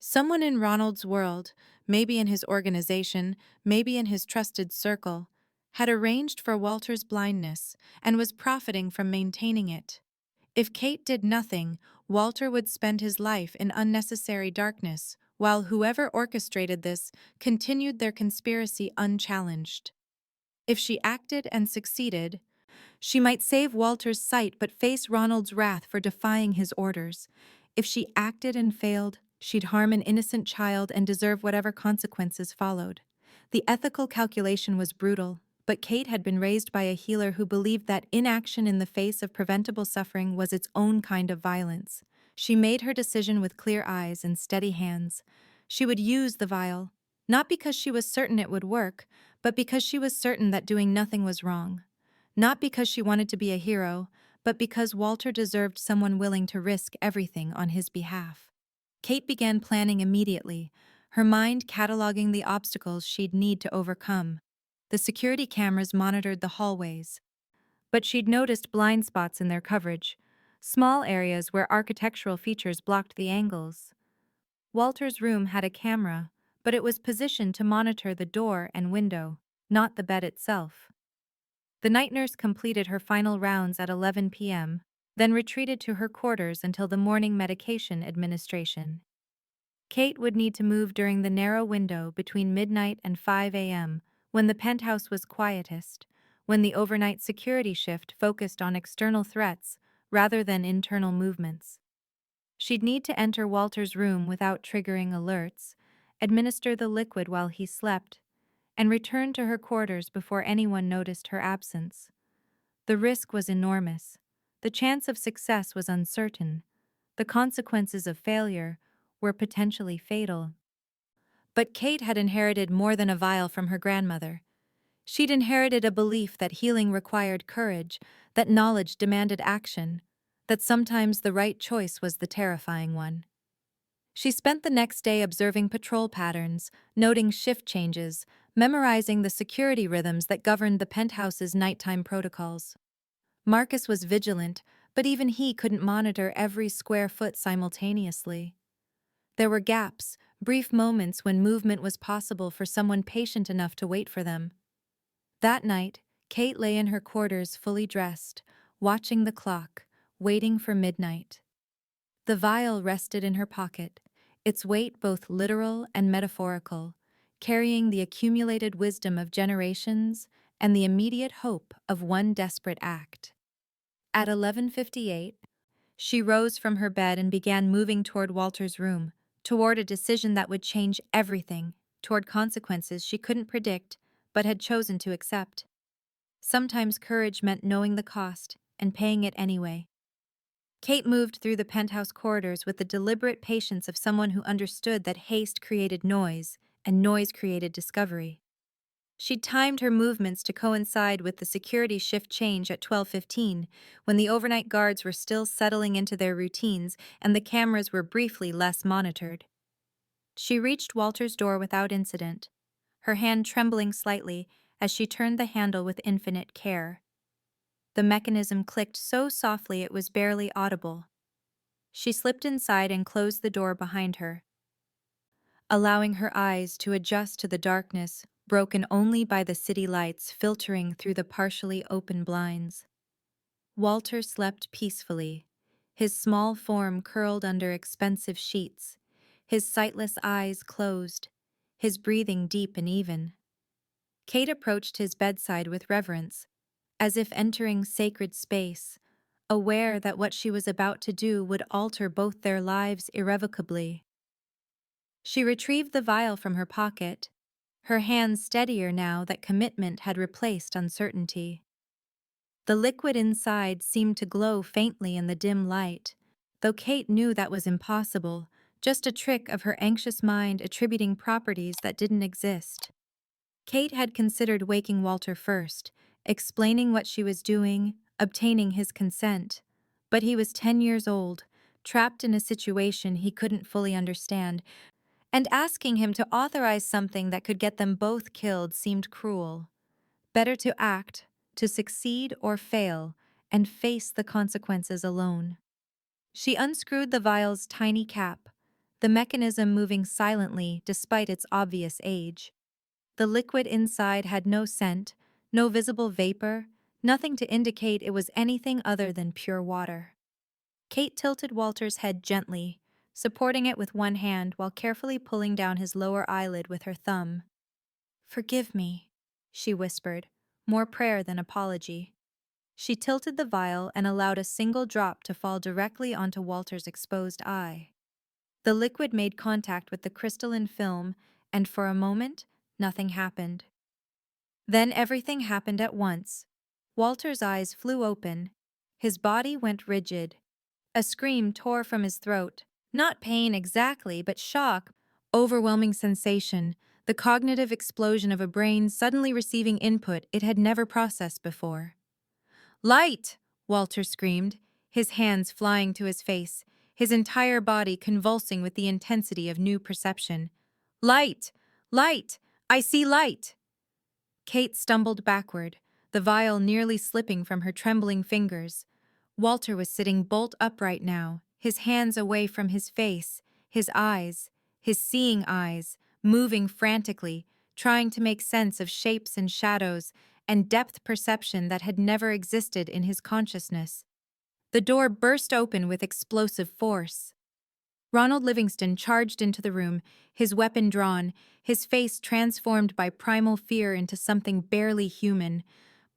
Someone in Ronald's world, maybe in his organization, maybe in his trusted circle, had arranged for Walter's blindness and was profiting from maintaining it. If Kate did nothing, Walter would spend his life in unnecessary darkness, while whoever orchestrated this continued their conspiracy unchallenged. If she acted and succeeded, she might save Walter's sight but face Ronald's wrath for defying his orders. If she acted and failed, she'd harm an innocent child and deserve whatever consequences followed. The ethical calculation was brutal, but Kate had been raised by a healer who believed that inaction in the face of preventable suffering was its own kind of violence. She made her decision with clear eyes and steady hands. She would use the vial, not because she was certain it would work, but because she was certain that doing nothing was wrong. Not because she wanted to be a hero, but because Walter deserved someone willing to risk everything on his behalf. Kate began planning immediately, her mind cataloging the obstacles she'd need to overcome. The security cameras monitored the hallways, but she'd noticed blind spots in their coverage, small areas where architectural features blocked the angles. Walter's room had a camera, but it was positioned to monitor the door and window, not the bed itself. The night nurse completed her final rounds at 11 p.m., then retreated to her quarters until the morning medication administration. Kate would need to move during the narrow window between midnight and 5 a.m., when the penthouse was quietest, when the overnight security shift focused on external threats rather than internal movements. She'd need to enter Walter's room without triggering alerts, administer the liquid while he slept, and return to her quarters before anyone noticed her absence. The risk was enormous. The chance of success was uncertain. The consequences of failure were potentially fatal. But Kate had inherited more than a vial from her grandmother. She'd inherited a belief that healing required courage, that knowledge demanded action, that sometimes the right choice was the terrifying one. She spent the next day observing patrol patterns, noting shift changes, memorizing the security rhythms that governed the penthouse's nighttime protocols. Marcus was vigilant, but even he couldn't monitor every square foot simultaneously. There were gaps, brief moments when movement was possible for someone patient enough to wait for them. That night, Kate lay in her quarters fully dressed, watching the clock, waiting for midnight. The vial rested in her pocket, its weight both literal and metaphorical, carrying the accumulated wisdom of generations and the immediate hope of one desperate act. At 11:58, she rose from her bed and began moving toward Walter's room, toward a decision that would change everything, toward consequences she couldn't predict but had chosen to accept. Sometimes courage meant knowing the cost and paying it anyway. Kate moved through the penthouse corridors with the deliberate patience of someone who understood that haste created noise and noise created discovery. She timed her movements to coincide with the security shift change at 12:15, when the overnight guards were still settling into their routines and the cameras were briefly less monitored. She reached Walter's door without incident, her hand trembling slightly as she turned the handle with infinite care. The mechanism clicked so softly it was barely audible. She slipped inside and closed the door behind her, allowing her eyes to adjust to the darkness, broken only by the city lights filtering through the partially open blinds. Walter slept peacefully, his small form curled under expensive sheets, his sightless eyes closed, his breathing deep and even. Kate approached his bedside with reverence, as if entering sacred space, aware that what she was about to do would alter both their lives irrevocably. She retrieved the vial from her pocket, her hands steadier now that commitment had replaced uncertainty. The liquid inside seemed to glow faintly in the dim light, though Kate knew that was impossible, just a trick of her anxious mind attributing properties that didn't exist. Kate had considered waking Walter first, explaining what she was doing, obtaining his consent. But he was 10 years old, trapped in a situation he couldn't fully understand, and asking him to authorize something that could get them both killed seemed cruel. Better to act, to succeed or fail, and face the consequences alone. She unscrewed the vial's tiny cap, the mechanism moving silently despite its obvious age. The liquid inside had no scent, no visible vapor, nothing to indicate it was anything other than pure water. Kate tilted Walter's head gently, supporting it with one hand while carefully pulling down his lower eyelid with her thumb. "Forgive me," she whispered, more prayer than apology. She tilted the vial and allowed a single drop to fall directly onto Walter's exposed eye. The liquid made contact with the crystalline film, and for a moment, nothing happened. Then everything happened at once. Walter's eyes flew open. His body went rigid. A scream tore from his throat. Not pain exactly, but shock, overwhelming sensation, the cognitive explosion of a brain suddenly receiving input it had never processed before. "Light!" Walter screamed, his hands flying to his face, his entire body convulsing with the intensity of new perception. "Light! Light! I see light!" Kate stumbled backward, the vial nearly slipping from her trembling fingers. Walter was sitting bolt upright now, his hands away from his face, his seeing eyes, moving frantically, trying to make sense of shapes and shadows and depth perception that had never existed in his consciousness. The door burst open with explosive force. Ronald Livingston charged into the room, his weapon drawn, his face transformed by primal fear into something barely human.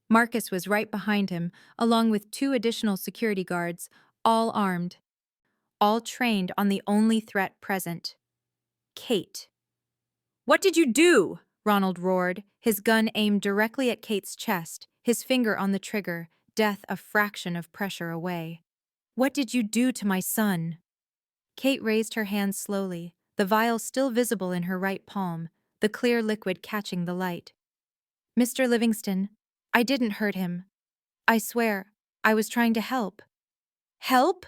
Marcus was right behind him, along with 2 additional security guards, all armed, all trained on the only threat present: Kate. "What did you do?" Ronald roared, his gun aimed directly at Kate's chest, his finger on the trigger, death a fraction of pressure away. "What did you do to my son?" Kate raised her hands slowly, the vial still visible in her right palm, the clear liquid catching the light. "Mr. Livingston, I didn't hurt him. I swear, I was trying to help." "Help?"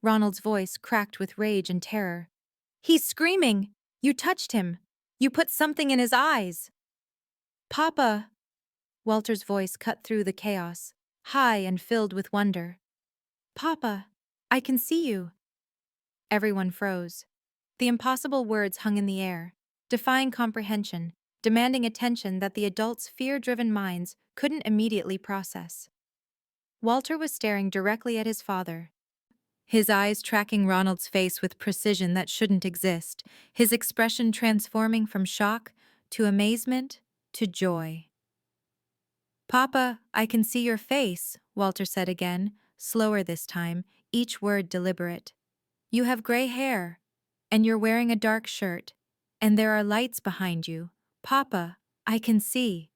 Ronald's voice cracked with rage and terror. "He's screaming! You touched him! You put something in his eyes!" "Papa!" Walter's voice cut through the chaos, high and filled with wonder. "Papa, I can see you." Everyone froze. The impossible words hung in the air, defying comprehension, demanding attention that the adult's fear-driven minds couldn't immediately process. Walter was staring directly at his father, his eyes tracking Ronald's face with precision that shouldn't exist, his expression transforming from shock to amazement to joy. "Papa, I can see your face," Walter said again, slower this time, each word deliberate. "You have gray hair, and you're wearing a dark shirt, and there are lights behind you. Papa, I can see."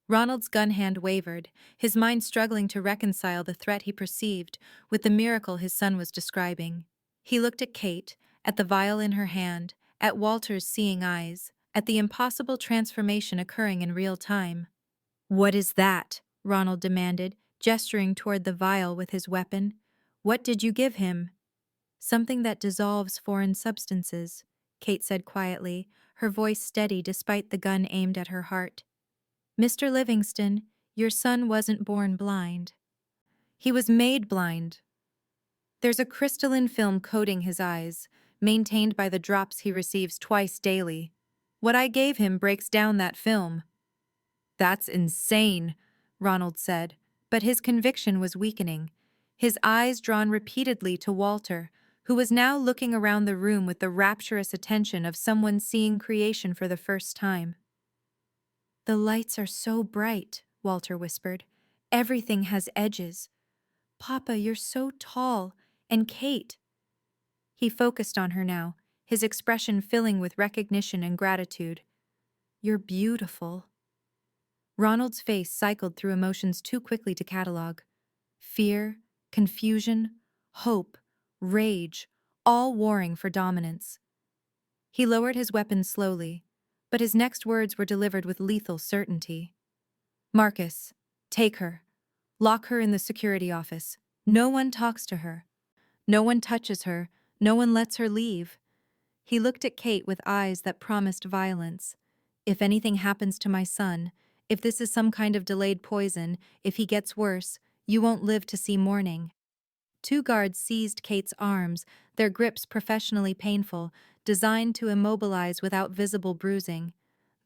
Ronald's gun hand wavered, his mind struggling to reconcile the threat he perceived with the miracle his son was describing. He looked at Kate, at the vial in her hand, at Walter's seeing eyes, at the impossible transformation occurring in real time. "What is that?" Ronald demanded, gesturing toward the vial with his weapon. "What did you give him?" "Something that dissolves foreign substances," Kate said quietly, her voice steady despite the gun aimed at her heart. "Mr. Livingston, your son wasn't born blind. He was made blind. There's a crystalline film coating his eyes, maintained by the drops he receives twice daily. What I gave him breaks down that film." "That's insane," Ronald said, but his conviction was weakening, his eyes drawn repeatedly to Walter, who was now looking around the room with the rapturous attention of someone seeing creation for the first time. "The lights are so bright," Walter whispered. "Everything has edges. Papa, you're so tall. And Kate." He focused on her now, his expression filling with recognition and gratitude. "You're beautiful." Ronald's face cycled through emotions too quickly to catalog. Fear, confusion, hope, rage, all warring for dominance. He lowered his weapon slowly, but his next words were delivered with lethal certainty. "Marcus, take her. Lock her in the security office. No one talks to her. No one touches her. No one lets her leave." He looked at Kate with eyes that promised violence. "If anything happens to my son, if this is some kind of delayed poison, if he gets worse, you won't live to see morning." Two guards seized Kate's arms, their grips professionally painful, designed to immobilize without visible bruising.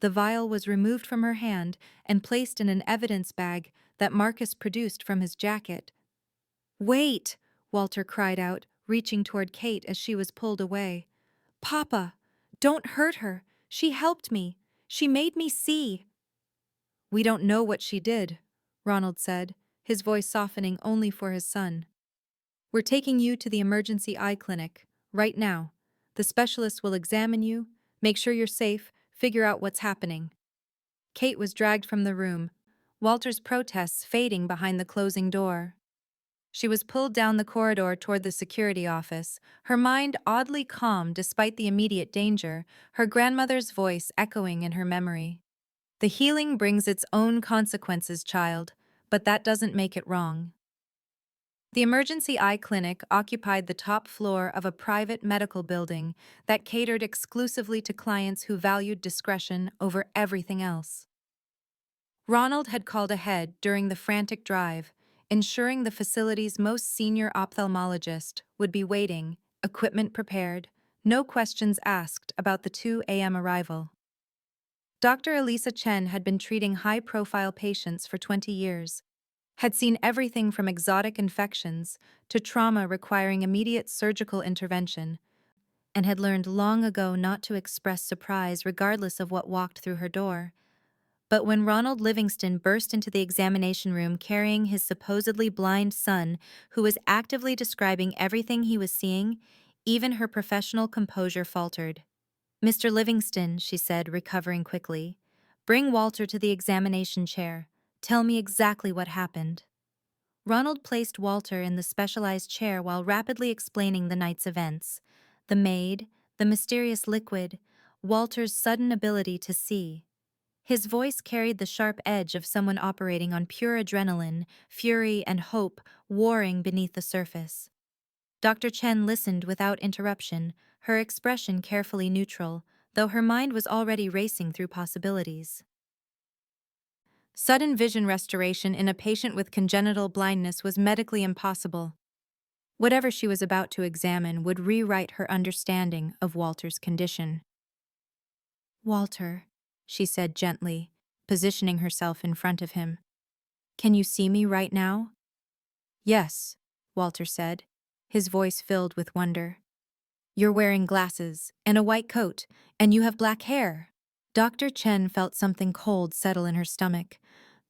The vial was removed from her hand and placed in an evidence bag that Marcus produced from his jacket. "Wait!" Walter cried out, reaching toward Kate as she was pulled away. "Papa, don't hurt her. She helped me. She made me see." "We don't know what she did," Ronald said, his voice softening only for his son. "We're taking you to the emergency eye clinic, right now. The specialist will examine you, make sure you're safe, figure out what's happening." Kate was dragged from the room, Walter's protests fading behind the closing door. She was pulled down the corridor toward the security office, her mind oddly calm despite the immediate danger, her grandmother's voice echoing in her memory. "The healing brings its own consequences, child, but that doesn't make it wrong." The emergency eye clinic occupied the top floor of a private medical building that catered exclusively to clients who valued discretion over everything else. Ronald had called ahead during the frantic drive, ensuring the facility's most senior ophthalmologist would be waiting, equipment prepared, no questions asked about the 2 a.m. arrival. Dr. Elisa Chen had been treating high-profile patients for 20 years, had seen everything from exotic infections to trauma requiring immediate surgical intervention, and had learned long ago not to express surprise regardless of what walked through her door. But when Ronald Livingston burst into the examination room carrying his supposedly blind son, who was actively describing everything he was seeing, even her professional composure faltered. "Mr. Livingston," she said, recovering quickly, "bring Walter to the examination chair. Tell me exactly what happened." Ronald placed Walter in the specialized chair while rapidly explaining the night's events. The maid, the mysterious liquid, Walter's sudden ability to see. His voice carried the sharp edge of someone operating on pure adrenaline, fury, and hope warring beneath the surface. Dr. Chen listened without interruption, her expression carefully neutral, though her mind was already racing through possibilities. Sudden vision restoration in a patient with congenital blindness was medically impossible. Whatever she was about to examine would rewrite her understanding of Walter's condition. "Walter," she said gently, positioning herself in front of him. Can you see me right now? Yes, Walter said, his voice filled with wonder. You're wearing glasses and a white coat, and you have black hair. Dr. Chen felt something cold settle in her stomach.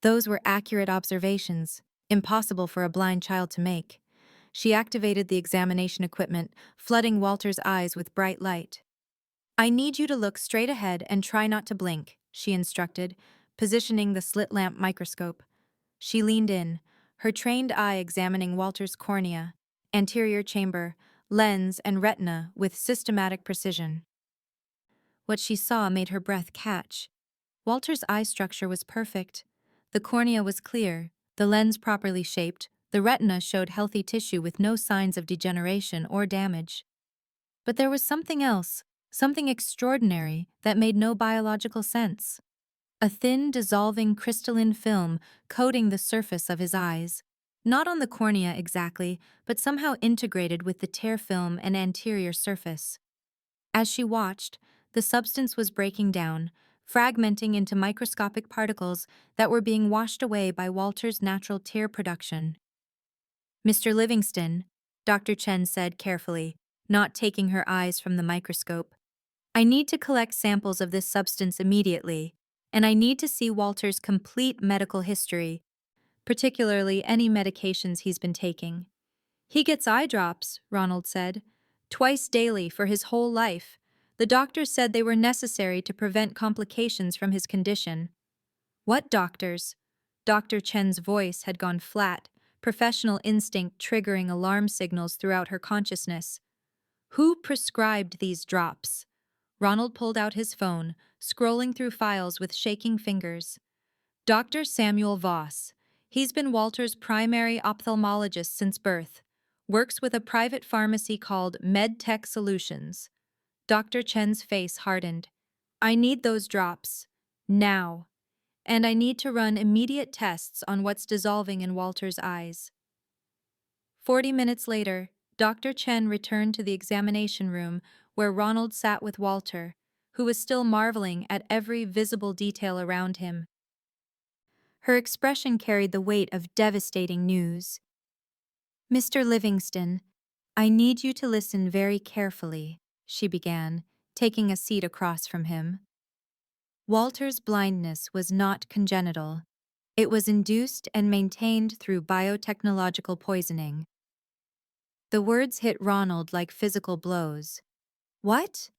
Those were accurate observations, impossible for a blind child to make. She activated the examination equipment, flooding Walter's eyes with bright light. I need you to look straight ahead and try not to blink, she instructed, positioning the slit lamp microscope. She leaned in, her trained eye examining Walter's cornea, anterior chamber, lens, and retina with systematic precision. What she saw made her breath catch. Walter's eye structure was perfect. The cornea was clear, the lens properly shaped, the retina showed healthy tissue with no signs of degeneration or damage. But there was something else, something extraordinary that made no biological sense. A thin, dissolving crystalline film coating the surface of his eyes. Not on the cornea exactly, but somehow integrated with the tear film and anterior surface. As she watched, the substance was breaking down, fragmenting into microscopic particles that were being washed away by Walter's natural tear production. Mr. Livingston, Dr. Chen said carefully, not taking her eyes from the microscope, I need to collect samples of this substance immediately, and I need to see Walter's complete medical history, particularly any medications he's been taking. He gets eye drops, Ronald said, twice daily for his whole life. The doctors said they were necessary to prevent complications from his condition. What doctors? Dr. Chen's voice had gone flat, professional instinct triggering alarm signals throughout her consciousness. Who prescribed these drops? Ronald pulled out his phone, scrolling through files with shaking fingers. Dr. Samuel Voss. He's been Walter's primary ophthalmologist since birth. Works with a private pharmacy called Maid Solutions. Dr. Chen's face hardened. I need those drops. Now. And I need to run immediate tests on what's dissolving in Walter's eyes. 40 minutes later, Dr. Chen returned to the examination room where Ronald sat with Walter, who was still marveling at every visible detail around him. Her expression carried the weight of devastating news. Mr. Livingston, I need you to listen very carefully, she began, taking a seat across from him. Walter's blindness was not congenital. It was induced and maintained through biotechnological poisoning. The words hit Ronald like physical blows. What?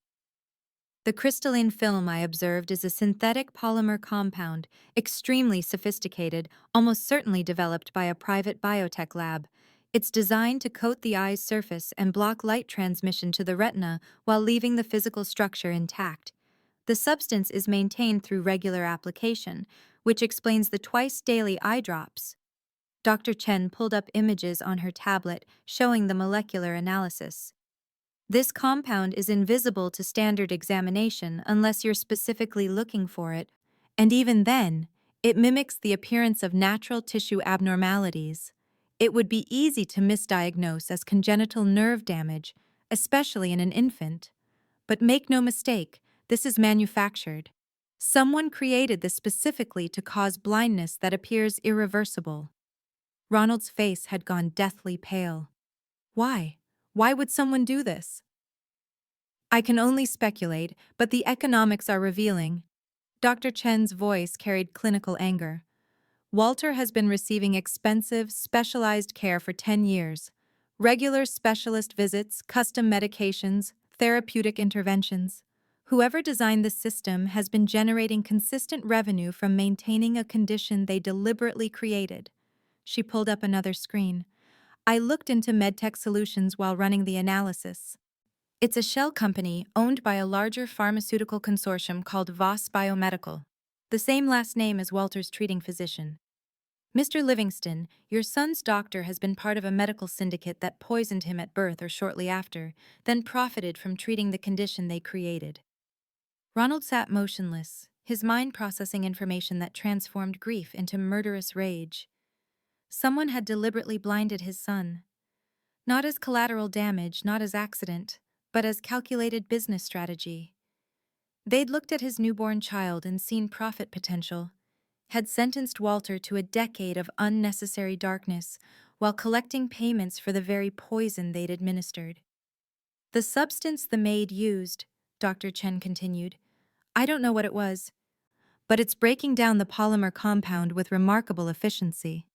The crystalline film I observed is a synthetic polymer compound, extremely sophisticated, almost certainly developed by a private biotech lab. It's designed to coat the eye's surface and block light transmission to the retina while leaving the physical structure intact. The substance is maintained through regular application, which explains the twice-daily eye drops. Dr. Chen pulled up images on her tablet showing the molecular analysis. This compound is invisible to standard examination unless you're specifically looking for it, and even then, it mimics the appearance of natural tissue abnormalities. It would be easy to misdiagnose as congenital nerve damage, especially in an infant. But make no mistake, this is manufactured. Someone created this specifically to cause blindness that appears irreversible. Ronald's face had gone deathly pale. Why? Why would someone do this? I can only speculate, but the economics are revealing. Dr. Chen's voice carried clinical anger. Walter has been receiving expensive, specialized care for 10 years. Regular specialist visits, custom medications, therapeutic interventions. Whoever designed this system has been generating consistent revenue from maintaining a condition they deliberately created. She pulled up another screen. I looked into MedTech Solutions while running the analysis. It's a shell company owned by a larger pharmaceutical consortium called Voss Biomedical, the same last name as Walter's treating physician. Mr. Livingston, your son's doctor has been part of a medical syndicate that poisoned him at birth or shortly after, then profited from treating the condition they created. Ronald sat motionless, his mind processing information that transformed grief into murderous rage. Someone had deliberately blinded his son. Not as collateral damage, not as accident, but as calculated business strategy. They'd looked at his newborn child and seen profit potential, had sentenced Walter to a decade of unnecessary darkness while collecting payments for the very poison they'd administered. The substance the maid used, Dr. Chen continued, I don't know what it was, but it's breaking down the polymer compound with remarkable efficiency.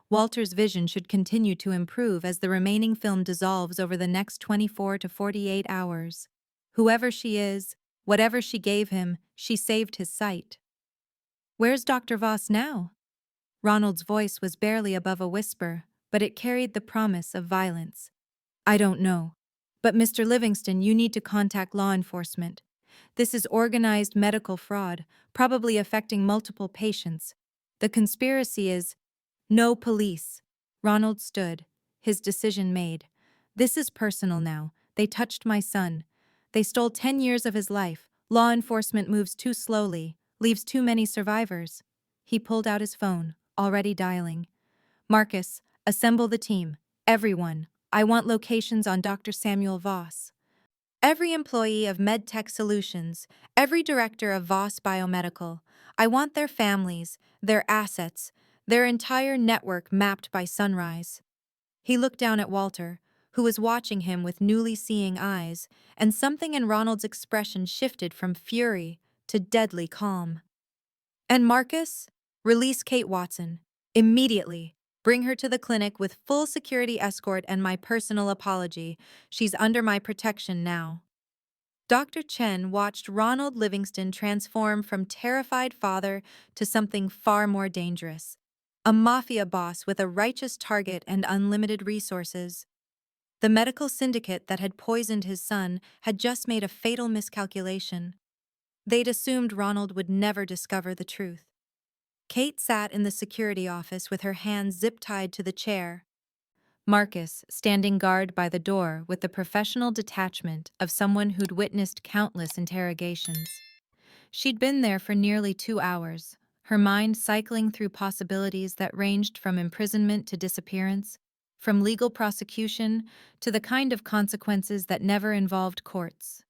Walter's vision should continue to improve as the remaining film dissolves over the next 24 to 48 hours. Whoever she is, whatever she gave him, she saved his sight. Where's Dr. Voss now? Ronald's voice was barely above a whisper, but it carried the promise of violence. I don't know. But Mr. Livingston, you need to contact law enforcement. This is organized medical fraud, probably affecting multiple patients. The conspiracy is no police. Ronald stood, his decision made. This is personal now. They touched my son. They stole 10 years of his life. Law enforcement moves too slowly, leaves too many survivors. He pulled out his phone, already dialing. Marcus, assemble the team. Everyone. I want locations on Dr. Samuel Voss. Every employee of MedTech Solutions, every director of Voss Biomedical. I want their families, their assets, their entire network mapped by sunrise. He looked down at Walter, who was watching him with newly seeing eyes, and something in Ronald's expression shifted from fury to deadly calm. And Marcus? Release Kate Watson. Immediately. Bring her to the clinic with full security escort and my personal apology. She's under my protection now. Dr. Chen watched Ronald Livingston transform from terrified father to something far more dangerous. A mafia boss with a righteous target and unlimited resources. The medical syndicate that had poisoned his son had just made a fatal miscalculation. They'd assumed Ronald would never discover the truth. Kate sat in the security office with her hands zip-tied to the chair. Marcus, standing guard by the door with the professional detachment of someone who'd witnessed countless interrogations. She'd been there for nearly 2 hours, her mind cycling through possibilities that ranged from imprisonment to disappearance, from legal prosecution to the kind of consequences that never involved courts.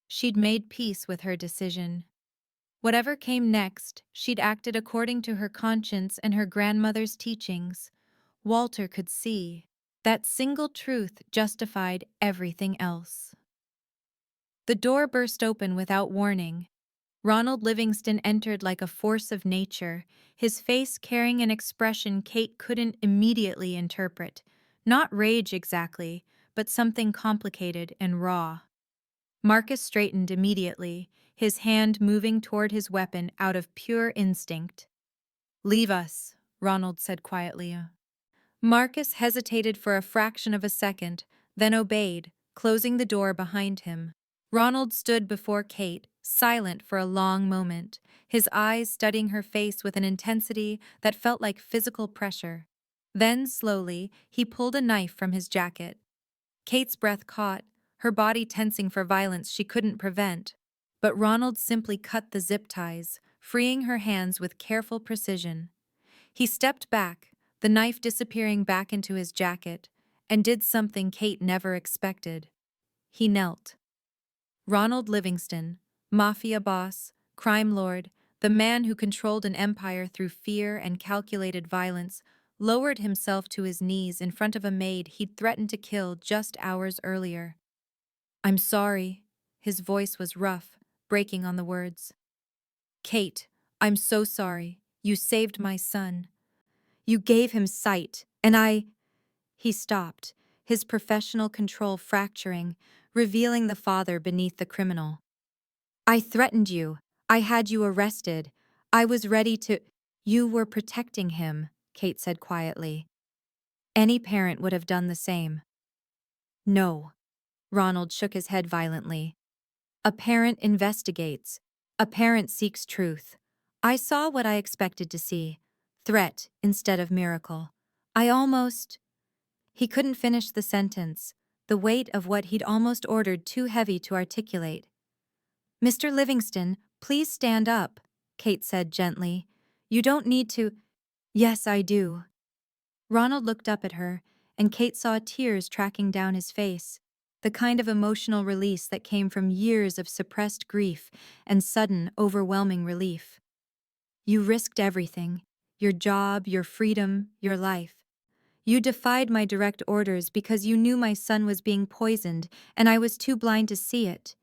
She'd made peace with her decision. Whatever came next, she'd acted according to her conscience and her grandmother's teachings. Walter could see. That single truth justified everything else. The door burst open without warning. Ronald Livingston entered like a force of nature, his face carrying an expression Kate couldn't immediately interpret. Not rage exactly, but something complicated and raw. Marcus straightened immediately, his hand moving toward his weapon out of pure instinct. Leave us, Ronald said quietly. Marcus hesitated for a fraction of a second, then obeyed, closing the door behind him. Ronald stood before Kate, silent for a long moment, his eyes studying her face with an intensity that felt like physical pressure. Then, slowly, he pulled a knife from his jacket. Kate's breath caught, her body tensing for violence she couldn't prevent. But Ronald simply cut the zip ties, freeing her hands with careful precision. He stepped back, the knife disappearing back into his jacket, and did something Kate never expected. He knelt. Ronald Livingston, mafia boss, crime lord, the man who controlled an empire through fear and calculated violence, lowered himself to his knees in front of a maid he'd threatened to kill just hours earlier. I'm sorry. His voice was rough, breaking on the words. Kate, I'm so sorry. You saved my son. You gave him sight, and I... He stopped, his professional control fracturing, revealing the father beneath the criminal. I threatened you. I had you arrested. I was ready to... You were protecting him, Kate said quietly. Any parent would have done the same. No. Ronald shook his head violently. A parent investigates. A parent seeks truth. I saw what I expected to see. Threat instead of miracle. I almost... He couldn't finish the sentence, the weight of what he'd almost ordered too heavy to articulate. Mr. Livingston, please stand up, Kate said gently. You don't need to... Yes, I do. Ronald looked up at her, and Kate saw tears tracking down his face. the kind of emotional release that came from years of suppressed grief and sudden, overwhelming relief. You risked everything: your job, your freedom, your life. You defied my direct orders because you knew my son was being poisoned and I was too blind to see it.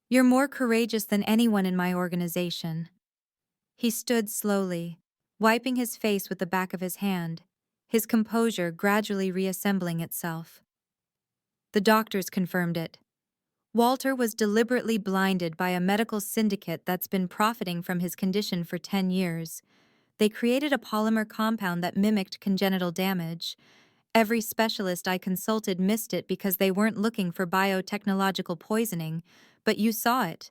You're more courageous than anyone in my organization. He stood slowly, wiping his face with the back of his hand, his composure gradually reassembling itself. The doctors confirmed it. Walter was deliberately blinded by a medical syndicate that's been profiting from his condition for 10 years. They created a polymer compound that mimicked congenital damage. Every specialist I consulted missed it because they weren't looking for biotechnological poisoning, but you saw it.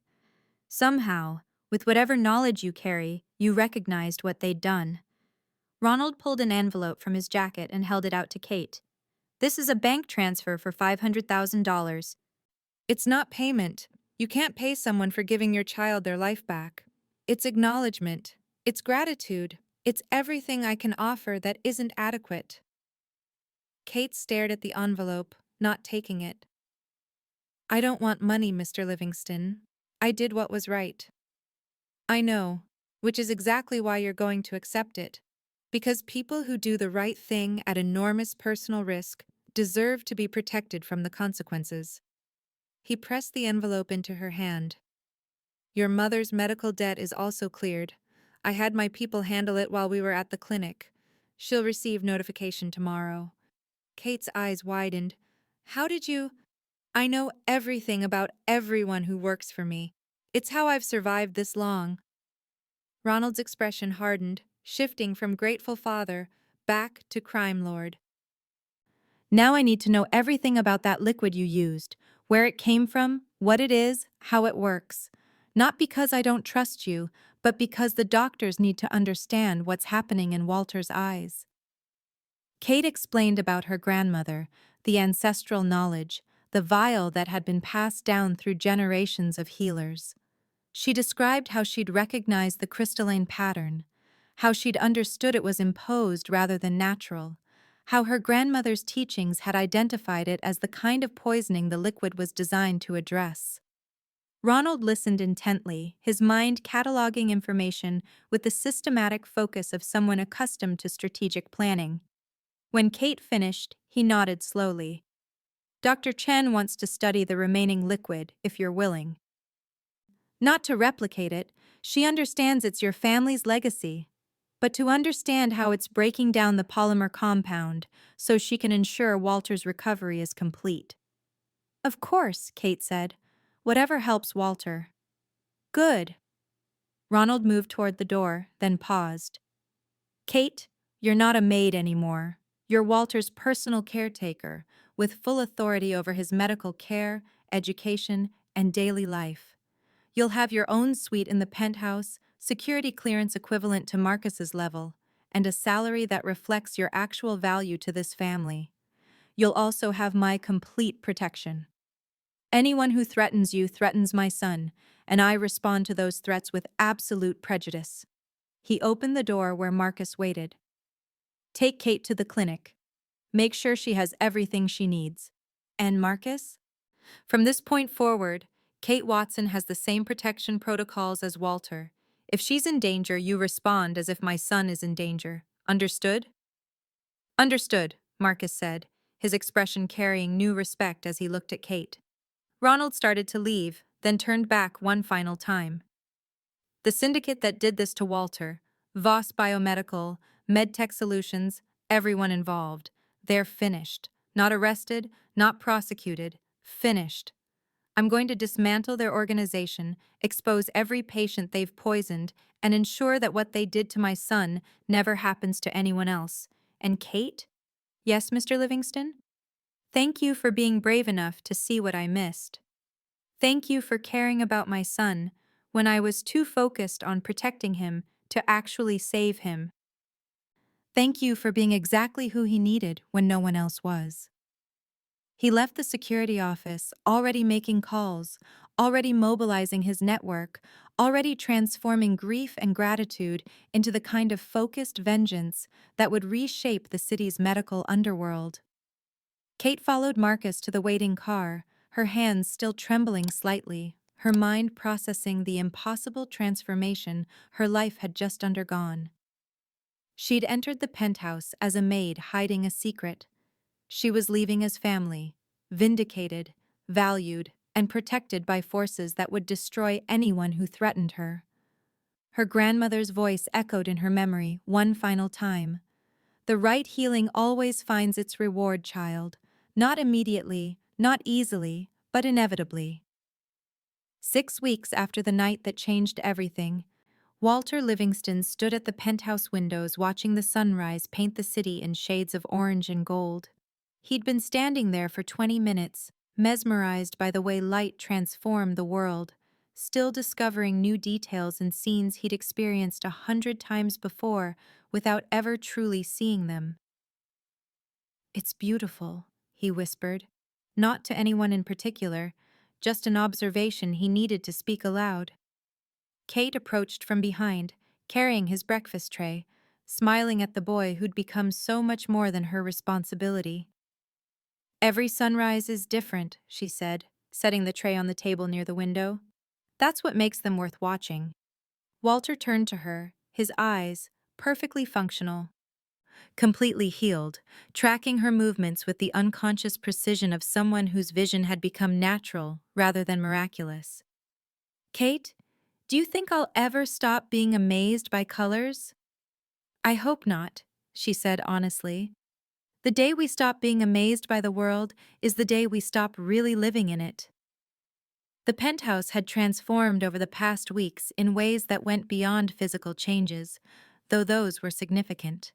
Somehow, with whatever knowledge you carry, you recognized what they'd done. Ronald pulled an envelope from his jacket and held it out to Kate. This is a bank transfer for $500,000. It's not payment. You can't pay someone for giving your child their life back. It's acknowledgement. It's gratitude. It's everything I can offer that isn't adequate. Kate stared at the envelope, not taking it. I don't want money, Mr. Livingston. I did what was right. I know, which is exactly why you're going to accept it. Because people who do the right thing at enormous personal risk deserve to be protected from the consequences. He pressed the envelope into her hand. Your mother's medical debt is also cleared. I had my people handle it while we were at the clinic. She'll receive notification tomorrow. Kate's eyes widened. How did you? I know everything about everyone who works for me. It's how I've survived this long. Ronald's expression hardened, shifting from grateful father back to crime lord. Now I need to know everything about that liquid you used, where it came from, what it is, how it works. Not because I don't trust you, but because the doctors need to understand what's happening in Walter's eyes. Kate explained about her grandmother, the ancestral knowledge, the vial that had been passed down through generations of healers. She described how she'd recognized the crystalline pattern, how she'd understood it was imposed rather than natural, how her grandmother's teachings had identified it as the kind of poisoning the liquid was designed to address. Ronald listened intently, his mind cataloging information with the systematic focus of someone accustomed to strategic planning. When Kate finished, he nodded slowly. Dr. Chen wants to study the remaining liquid, if you're willing. Not to replicate it, she understands it's your family's legacy, but to understand how it's breaking down the polymer compound so she can ensure Walter's recovery is complete. Of course, Kate said. Whatever helps Walter. Good. Ronald moved toward the door, then paused. Kate, you're not a maid anymore. You're Walter's personal caretaker, with full authority over his medical care, education, and daily life. You'll have your own suite in the penthouse, security clearance equivalent to Marcus's level, and a salary that reflects your actual value to this family. You'll also have my complete protection. Anyone who threatens you threatens my son, and I respond to those threats with absolute prejudice. He opened the door where Marcus waited. Take Kate to the clinic. Make sure she has everything she needs. And Marcus? From this point forward, Kate Watson has the same protection protocols as Walter. If she's in danger, you respond as if my son is in danger. Understood? Understood, Marcus said, his expression carrying new respect as he looked at Kate. Ronald started to leave, then turned back one final time. The syndicate that did this to Walter, Voss Biomedical, MedTech Solutions, everyone involved, they're finished. Not arrested, not prosecuted, finished. I'm going to dismantle their organization, expose every patient they've poisoned, and ensure that what they did to my son never happens to anyone else. And Kate? Yes, Mr. Livingston? Thank you for being brave enough to see what I missed. Thank you for caring about my son when I was too focused on protecting him to actually save him. Thank you for being exactly who he needed when no one else was. He left the security office, already making calls, already mobilizing his network, already transforming grief and gratitude into the kind of focused vengeance that would reshape the city's medical underworld. Kate followed Marcus to the waiting car, her hands still trembling slightly, her mind processing the impossible transformation her life had just undergone. She'd entered the penthouse as a maid hiding a secret. She was leaving as family, vindicated, valued, and protected by forces that would destroy anyone who threatened her. Her grandmother's voice echoed in her memory one final time. The right healing always finds its reward, child. Not immediately, not easily, but inevitably. 6 weeks after the night that changed everything, Walter Livingston stood at the penthouse windows watching the sunrise paint the city in shades of orange and gold. He'd been standing there for 20 minutes, mesmerized by the way light transformed the world, still discovering new details and scenes he'd experienced 100 times before without ever truly seeing them. "It's beautiful," he whispered, not to anyone in particular, just an observation he needed to speak aloud. Kate approached from behind, carrying his breakfast tray, smiling at the boy who'd become so much more than her responsibility. "Every sunrise is different," she said, setting the tray on the table near the window. "That's what makes them worth watching." Walter turned to her, his eyes, perfectly functional, completely healed, tracking her movements with the unconscious precision of someone whose vision had become natural rather than miraculous. "Kate, do you think I'll ever stop being amazed by colors?" "I hope not," she said honestly. "The day we stop being amazed by the world is the day we stop really living in it." The penthouse had transformed over the past weeks in ways that went beyond physical changes, though those were significant.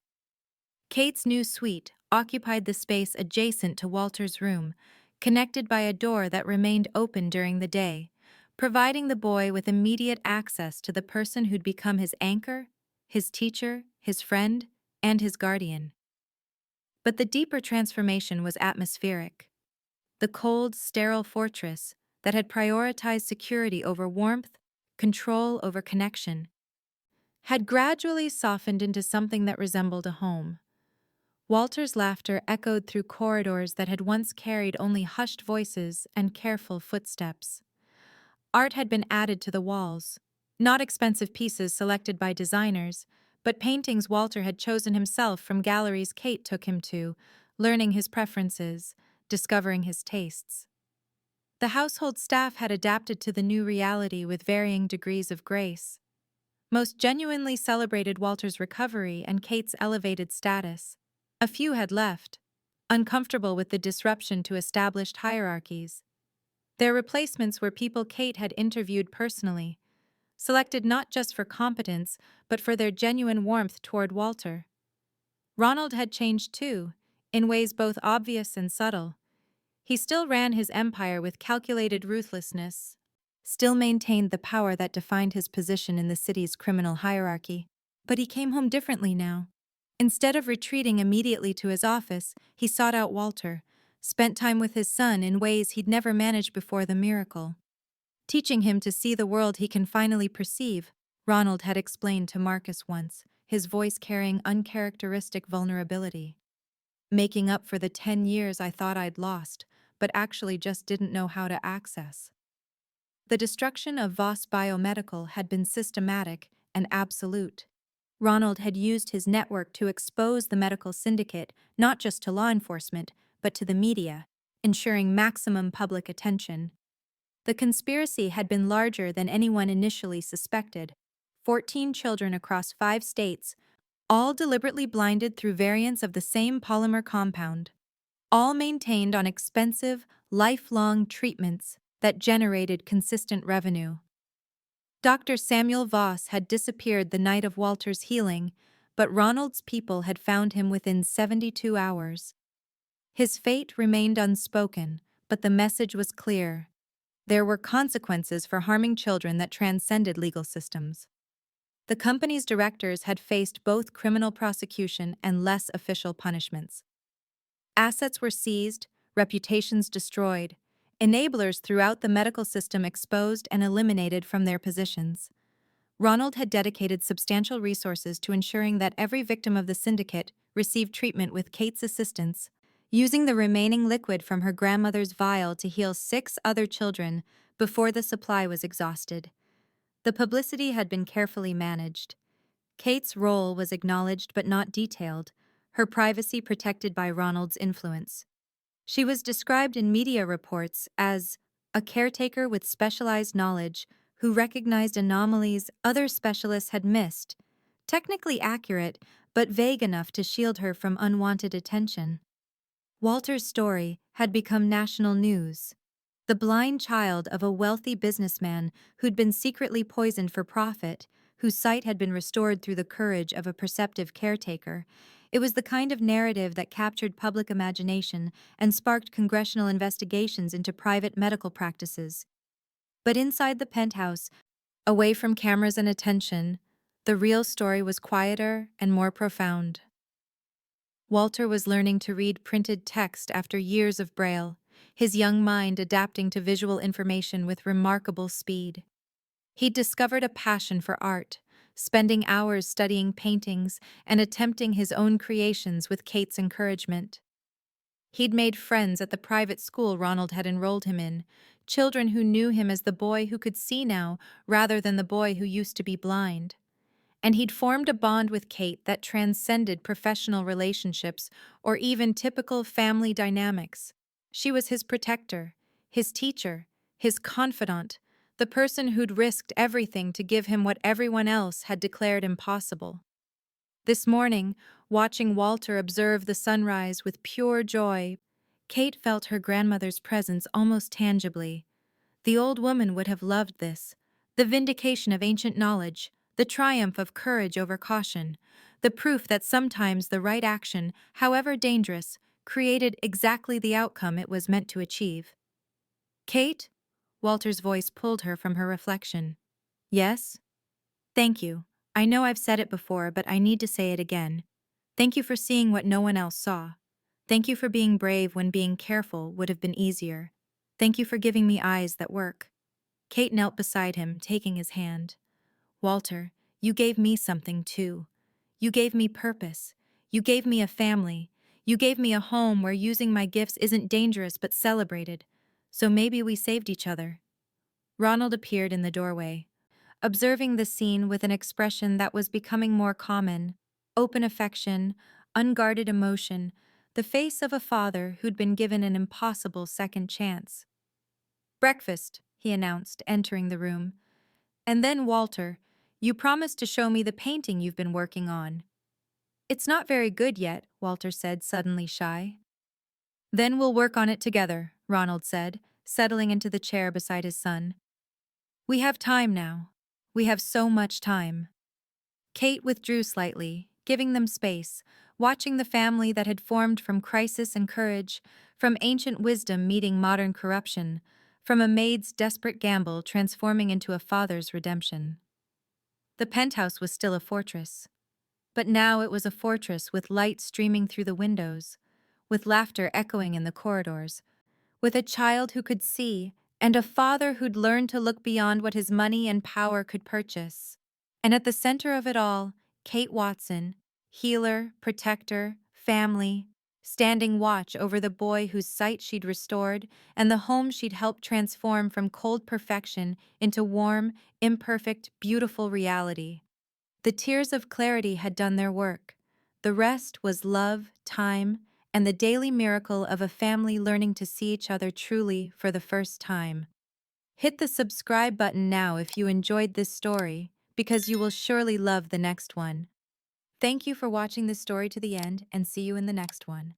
Kate's new suite occupied the space adjacent to Walter's room, connected by a door that remained open during the day, providing the boy with immediate access to the person who'd become his anchor, his teacher, his friend, and his guardian. But the deeper transformation was atmospheric. The cold, sterile fortress that had prioritized security over warmth, control over connection, had gradually softened into something that resembled a home. Walter's laughter echoed through corridors that had once carried only hushed voices and careful footsteps. Art had been added to the walls, not expensive pieces selected by designers, but paintings Walter had chosen himself from galleries Kate took him to, learning his preferences, discovering his tastes. The household staff had adapted to the new reality with varying degrees of grace. Most genuinely celebrated Walter's recovery and Kate's elevated status. A few had left, uncomfortable with the disruption to established hierarchies. Their replacements were people Kate had interviewed personally, selected not just for competence, but for their genuine warmth toward Walter. Ronald had changed too, in ways both obvious and subtle. He still ran his empire with calculated ruthlessness, still maintained the power that defined his position in the city's criminal hierarchy. But he came home differently now. Instead of retreating immediately to his office, he sought out Walter, spent time with his son in ways he'd never managed before the miracle. Teaching him to see the world he can finally perceive, Ronald had explained to Marcus once, his voice carrying uncharacteristic vulnerability. "Making up for the 10 years I thought I'd lost, but actually just didn't know how to access." The destruction of Voss Biomedical had been systematic and absolute. Ronald had used his network to expose the medical syndicate not just to law enforcement, but to the media, ensuring maximum public attention. The conspiracy had been larger than anyone initially suspected. 14 children across 5 states, all deliberately blinded through variants of the same polymer compound, all maintained on expensive, lifelong treatments that generated consistent revenue. Dr. Samuel Voss had disappeared the night of Walter's healing, but Ronald's people had found him within 72 hours. His fate remained unspoken, but the message was clear. There were consequences for harming children that transcended legal systems. The company's directors had faced both criminal prosecution and less official punishments. Assets were seized, reputations destroyed, enablers throughout the medical system exposed and eliminated from their positions. Ronald had dedicated substantial resources to ensuring that every victim of the syndicate received treatment with Kate's assistance, using the remaining liquid from her grandmother's vial to heal 6 other children before the supply was exhausted. The publicity had been carefully managed. Kate's role was acknowledged but not detailed, her privacy protected by Ronald's influence. She was described in media reports as a caretaker with specialized knowledge who recognized anomalies other specialists had missed, technically accurate but vague enough to shield her from unwanted attention. Walter's story had become national news. The blind child of a wealthy businessman who'd been secretly poisoned for profit, whose sight had been restored through the courage of a perceptive caretaker. It was the kind of narrative that captured public imagination and sparked congressional investigations into private medical practices. But inside the penthouse, away from cameras and attention, the real story was quieter and more profound. Walter was learning to read printed text after years of Braille, his young mind adapting to visual information with remarkable speed. He'd discovered a passion for art, spending hours studying paintings and attempting his own creations with Kate's encouragement. He'd made friends at the private school Ronald had enrolled him in, children who knew him as the boy who could see now rather than the boy who used to be blind. And he'd formed a bond with Kate that transcended professional relationships or even typical family dynamics. She was his protector, his teacher, his confidant, the person who'd risked everything to give him what everyone else had declared impossible. This morning, watching Walter observe the sunrise with pure joy, Kate felt her grandmother's presence almost tangibly. The old woman would have loved this, the vindication of ancient knowledge, the triumph of courage over caution, the proof that sometimes the right action, however dangerous, created exactly the outcome it was meant to achieve. Kate? Walter's voice pulled her from her reflection. Yes? Thank you. I know I've said it before, but I need to say it again. Thank you for seeing what no one else saw. Thank you for being brave when being careful would have been easier. Thank you for giving me eyes that work. Kate knelt beside him, taking his hand. Walter, you gave me something too. You gave me purpose. You gave me a family. You gave me a home where using my gifts isn't dangerous but celebrated. So maybe we saved each other. Ronald appeared in the doorway, observing the scene with an expression that was becoming more common: open affection, unguarded emotion, the face of a father who'd been given an impossible second chance. Breakfast, he announced, entering the room. And then, Walter, you promised to show me the painting you've been working on. It's not very good yet, Walter said, suddenly shy. Then we'll work on it together, Ronald said, settling into the chair beside his son. We have time now. We have so much time. Kate withdrew slightly, giving them space, watching the family that had formed from crisis and courage, from ancient wisdom meeting modern corruption, from a maid's desperate gamble transforming into a father's redemption. The penthouse was still a fortress. But now it was a fortress with light streaming through the windows, with laughter echoing in the corridors, with a child who could see, and a father who'd learned to look beyond what his money and power could purchase. And at the center of it all, Kate Watson, healer, protector, family, standing watch over the boy whose sight she'd restored and the home she'd helped transform from cold perfection into warm, imperfect, beautiful reality. The tears of clarity had done their work. The rest was love, time, and the daily miracle of a family learning to see each other truly for the first time. Hit the subscribe button now if you enjoyed this story, because you will surely love the next one. Thank you for watching this story to the end, and see you in the next one.